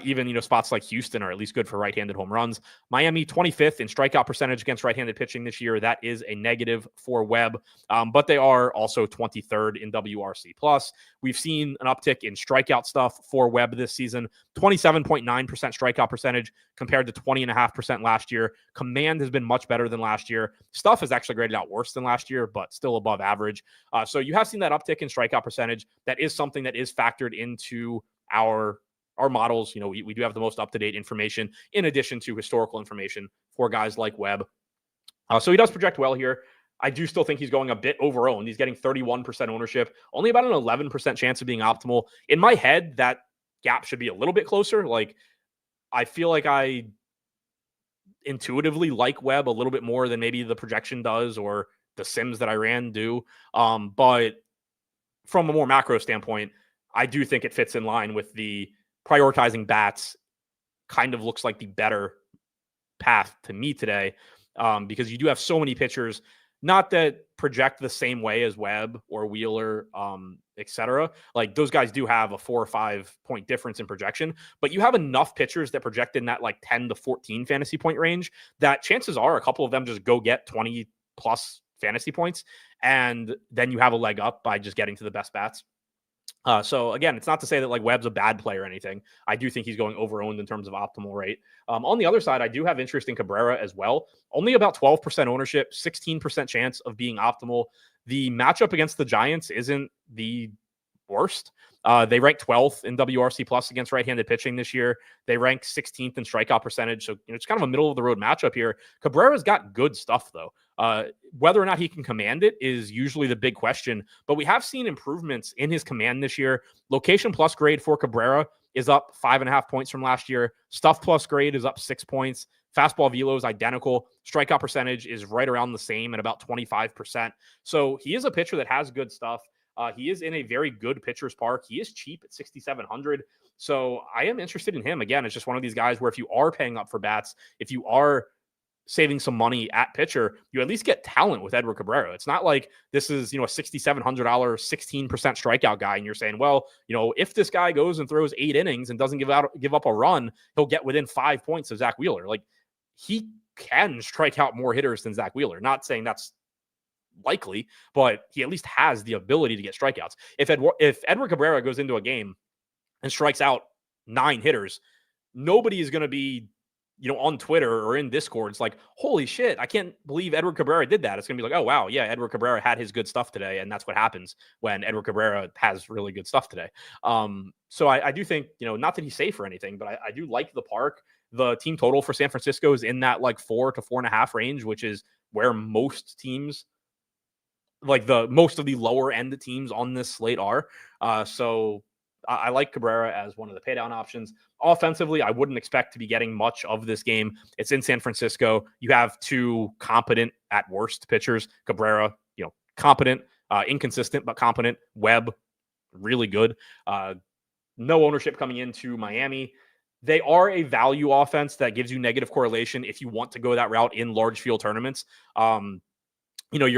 Even, spots like Houston are at least good for right-handed home runs. Miami, 25th in strikeout percentage against right-handed pitching this year. That is a negative for Webb, but they are also 23rd in WRC+. We've seen an uptick in strikeout stuff for Webb this season, 27.9% strikeout percentage compared to 20.5% last year. Command has been much better than last year. Stuff is actually graded out worse than last year, but still above average. So you have seen that uptick in strikeout percentage. That is something that is factored into our models. We do have the most up-to-date information in addition to historical information for guys like Webb. So he does project well here. I do still think he's going a bit over-owned. He's getting 31% ownership, only about an 11% chance of being optimal. In my head, that gap should be a little bit closer. Like, I feel like I intuitively like Webb a little bit more than maybe the projection does or the sims that I ran do. But from a more macro standpoint, I do think it fits in line with the prioritizing bats kind of looks like the better path to me today, because you do have so many pitchers not that project the same way as Webb or Wheeler, etc. Like those guys do have a 4 or 5 point difference in projection, but you have enough pitchers that project in that like 10 to 14 fantasy point range that chances are a couple of them just go get 20 plus fantasy points. And then you have a leg up by just getting to the best bats. So again, it's not to say that like Webb's a bad player or anything. I do think he's going over-owned in terms of optimal rate. On the other side, I do have interest in Cabrera as well. Only about 12% ownership, 16% chance of being optimal. The matchup against the Giants isn't the worst. They rank 12th in WRC plus against right-handed pitching this year. They rank 16th in strikeout percentage. So it's kind of a middle of the road matchup here. Cabrera's got good stuff though. Whether or not he can command it is usually the big question, but we have seen improvements in his command this year. Location plus grade for Cabrera is up 5.5 points from last year. Stuff plus grade is up 6 points. Fastball velo is identical. Strikeout percentage is right around the same at about 25%. So he is a pitcher that has good stuff. He is in a very good pitcher's park. He is cheap at 6,700. So I am interested in him. Again, it's just one of these guys where if you are paying up for bats, if you are saving some money at pitcher, you at least get talent with Edward Cabrera. It's not like this is, a $6,700, 16% strikeout guy. And you're saying, well, if this guy goes and throws 8 innings and doesn't give up a run, he'll get within 5 points of Zach Wheeler. Like he can strike out more hitters than Zach Wheeler. Not saying that's likely, but he at least has the ability to get strikeouts. If Edward Cabrera goes into a game and strikes out 9 hitters, nobody is going to be, on Twitter or in Discord. It's like, holy shit, I can't believe Edward Cabrera did that. It's going to be like, oh, wow, yeah, Edward Cabrera had his good stuff today. And that's what happens when Edward Cabrera has really good stuff today. So I do think, not that he's safe or anything, but I do like the park. The team total for San Francisco is in that like 4 to 4.5 range, which is where most teams, like the most of the lower end teams on this slate are. So I like Cabrera as one of the paydown options. Offensively, I wouldn't expect to be getting much of this game. It's in San Francisco. You have 2 competent at worst pitchers. Cabrera, competent, inconsistent, but competent. Webb, really good. No ownership coming into Miami. They are a value offense that gives you negative correlation if you want to go that route in large field tournaments. You're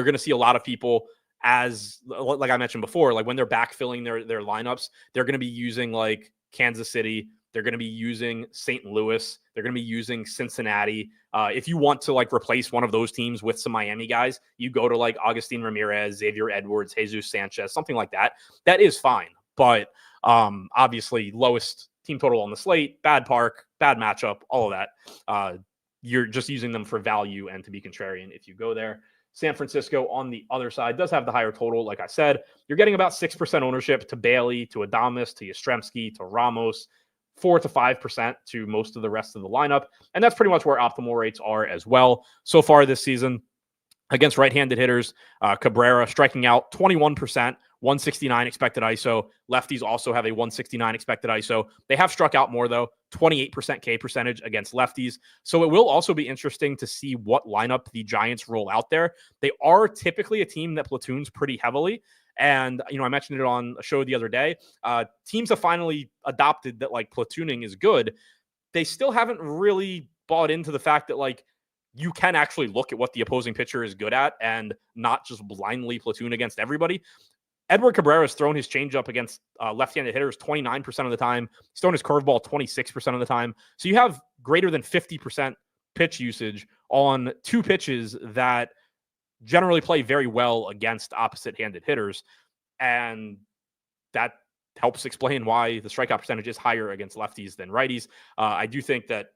going to see a lot of people, as like I mentioned before, like when they're backfilling their lineups, they're going to be using like Kansas City. They're going to be using St. Louis. They're going to be using Cincinnati. If you want to like replace one of those teams with some Miami guys, you go to like Agustin Ramirez, Xavier Edwards, Jesus Sanchez, something like that. That is fine. But obviously lowest team total on the slate, bad park, bad matchup, all of that. You're just using them for value and to be contrarian if you go there. San Francisco on the other side does have the higher total. Like I said, you're getting about 6% ownership to Bailey, to Adames, to Yastrzemski, to Ramos, 4 to 5% to most of the rest of the lineup. And that's pretty much where optimal rates are as well. So far this season, against right-handed hitters, Cabrera striking out 21%, 169 expected ISO. Lefties also have a 169 expected ISO. They have struck out more, though, 28% K percentage against lefties. So it will also be interesting to see what lineup the Giants roll out there. They are typically a team that platoons pretty heavily. And, I mentioned it on a show the other day. Teams have finally adopted that, like, platooning is good. They still haven't really bought into the fact that, like, you can actually look at what the opposing pitcher is good at and not just blindly platoon against everybody. Edward Cabrera has thrown his changeup against left-handed hitters 29% of the time. He's thrown his curveball 26% of the time. So you have greater than 50% pitch usage on 2 pitches that generally play very well against opposite-handed hitters. And that helps explain why the strikeout percentage is higher against lefties than righties. I do think that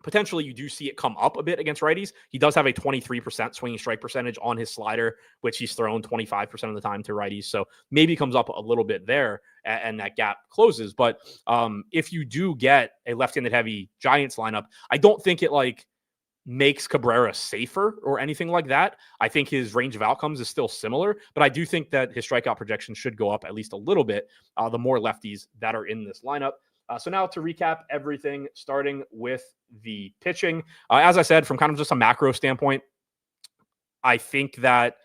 potentially you do see it come up a bit against righties. He does have a 23% swinging strike percentage on his slider, which he's thrown 25% of the time to righties. So maybe comes up a little bit there and that gap closes. But if you do get a left-handed heavy Giants lineup, I don't think it like makes Cabrera safer or anything like that. I think his range of outcomes is still similar, but I do think that his strikeout projection should go up at least a little bit the more lefties that are in this lineup. So now to recap everything, starting with the pitching. As I said, from kind of just a macro standpoint, I think that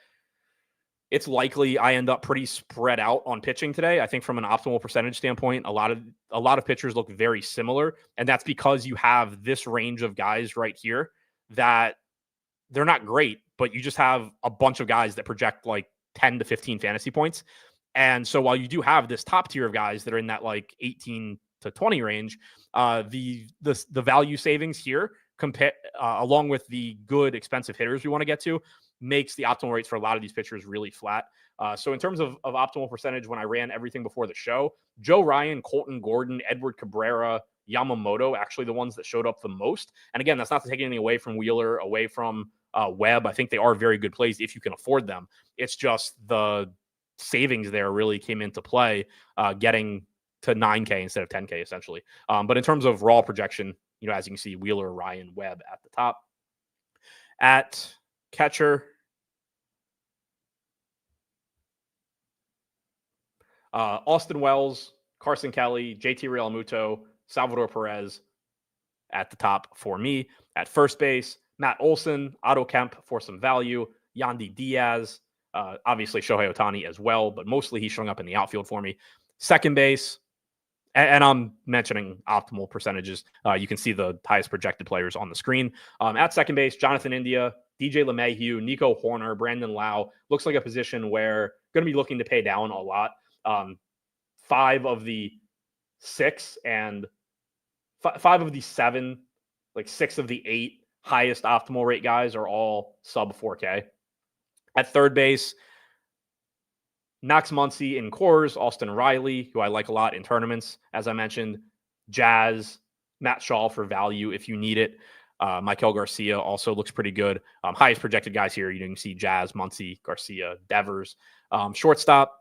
it's likely I end up pretty spread out on pitching today. I think from an optimal percentage standpoint, a lot of pitchers look very similar, and that's because you have this range of guys right here that they're not great, but you just have a bunch of guys that project like 10 to 15 fantasy points. And so while you do have this top tier of guys that are in that like 18 to 20 range, the value savings here along with the good expensive hitters we want to get to makes the optimal rates for a lot of these pitchers really flat. So in terms of optimal percentage, when I ran everything before the show, Joe Ryan, Colton Gordon, Edward Cabrera, Yamamoto, actually the ones that showed up the most. And again, that's not to take anything away from Wheeler, away from Webb. I think they are very good plays if you can afford them. It's just the savings there really came into play, getting to 9K instead of 10K essentially. But in terms of raw projection, as you can see, Wheeler, Ryan, Webb at the top. At catcher, Austin Wells, Carson Kelly, JT Realmuto, Salvador Perez at the top for me. At first base, Matt Olson, Otto Kemp for some value, Yandy Diaz, obviously Shohei Ohtani as well, but mostly he's showing up in the outfield for me. Second base, and I'm mentioning optimal percentages. You can see the highest projected players on the screen. At second base, Jonathan India, DJ LeMahieu, Nico Horner, Brandon Lau. Looks like a position where going to be looking to pay down a lot. 5 of the 6 and 5 of the 7, like 6 of the 8 highest optimal rate guys are all sub 4K. At third base, Max Muncy in Coors, Austin Riley, who I like a lot in tournaments, as I mentioned, Jazz, Matt Shaw for value if you need it. Michael Garcia also looks pretty good. Highest projected guys here, you can see Jazz, Muncy, Garcia, Devers. Shortstop,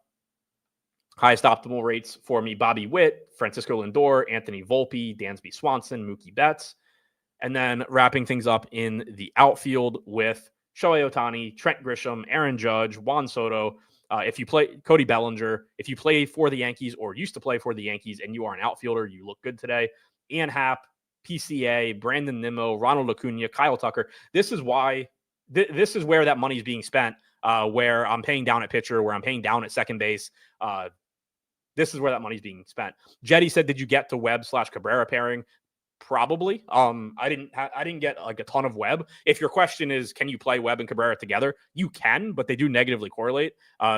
highest optimal rates for me, Bobby Witt, Francisco Lindor, Anthony Volpe, Dansby Swanson, Mookie Betts. And then wrapping things up in the outfield with Shohei Ohtani, Trent Grisham, Aaron Judge, Juan Soto. If you play Cody Bellinger, if you play for the Yankees or used to play for the Yankees and you are an outfielder, you look good today. Ian Happ, PCA, Brandon Nimmo, Ronald Acuna, Kyle Tucker. This is why this is where that money is being spent, where I'm paying down at pitcher, where I'm paying down at second base. This is where that money's being spent. Jetty said, did you get to Webb/Cabrera pairing? Probably. I didn't get like a ton of Webb. If your question is, can you play Webb and Cabrera together? You can, but they do negatively correlate.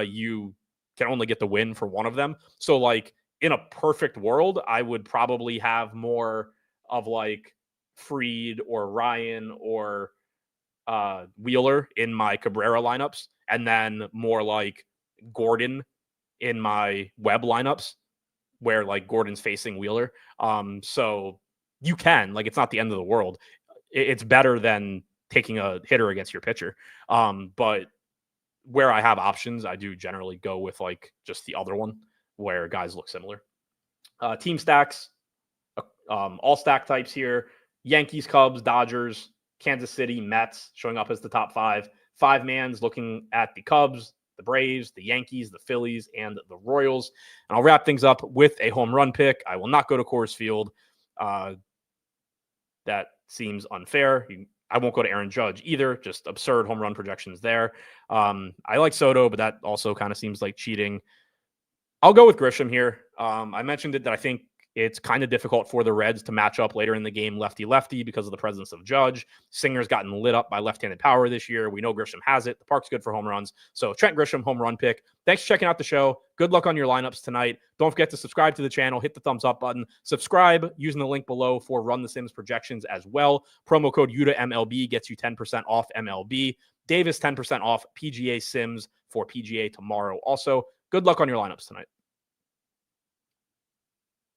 You can only get the win for one of them. So like in a perfect world, I would probably have more of like Fried or Ryan or Wheeler in my Cabrera lineups, and then more like Gordon in my Webb lineups, where like Gordon's facing Wheeler. So you can, like, it's not the end of the world. It's better than taking a hitter against your pitcher. But where I have options, I do generally go with like just the other one where guys look similar. Team stacks, all stack types here. Yankees, Cubs, Dodgers, Kansas City, Mets showing up as the top 5. 5-mans looking at the Cubs, the Braves, the Yankees, the Phillies, and the Royals. And I'll wrap things up with a home run pick. I will not go to Coors Field. That seems unfair. I won't go to Aaron Judge either. Just absurd home run projections there. I like Soto, but that also kind of seems like cheating. I'll go with Grisham here. I mentioned it that I think it's kind of difficult for the Reds to match up later in the game lefty-lefty because of the presence of Judge. Singer's gotten lit up by left-handed power this year. We know Grisham has it. The park's good for home runs. So Trent Grisham, home run pick. Thanks for checking out the show. Good luck on your lineups tonight. Don't forget to subscribe to the channel. Hit the thumbs up button. Subscribe using the link below for Run the Sims projections as well. Promo code UTAMLB gets you 10% off MLB. Davis, 10% off PGA Sims for PGA tomorrow. Also, good luck on your lineups tonight.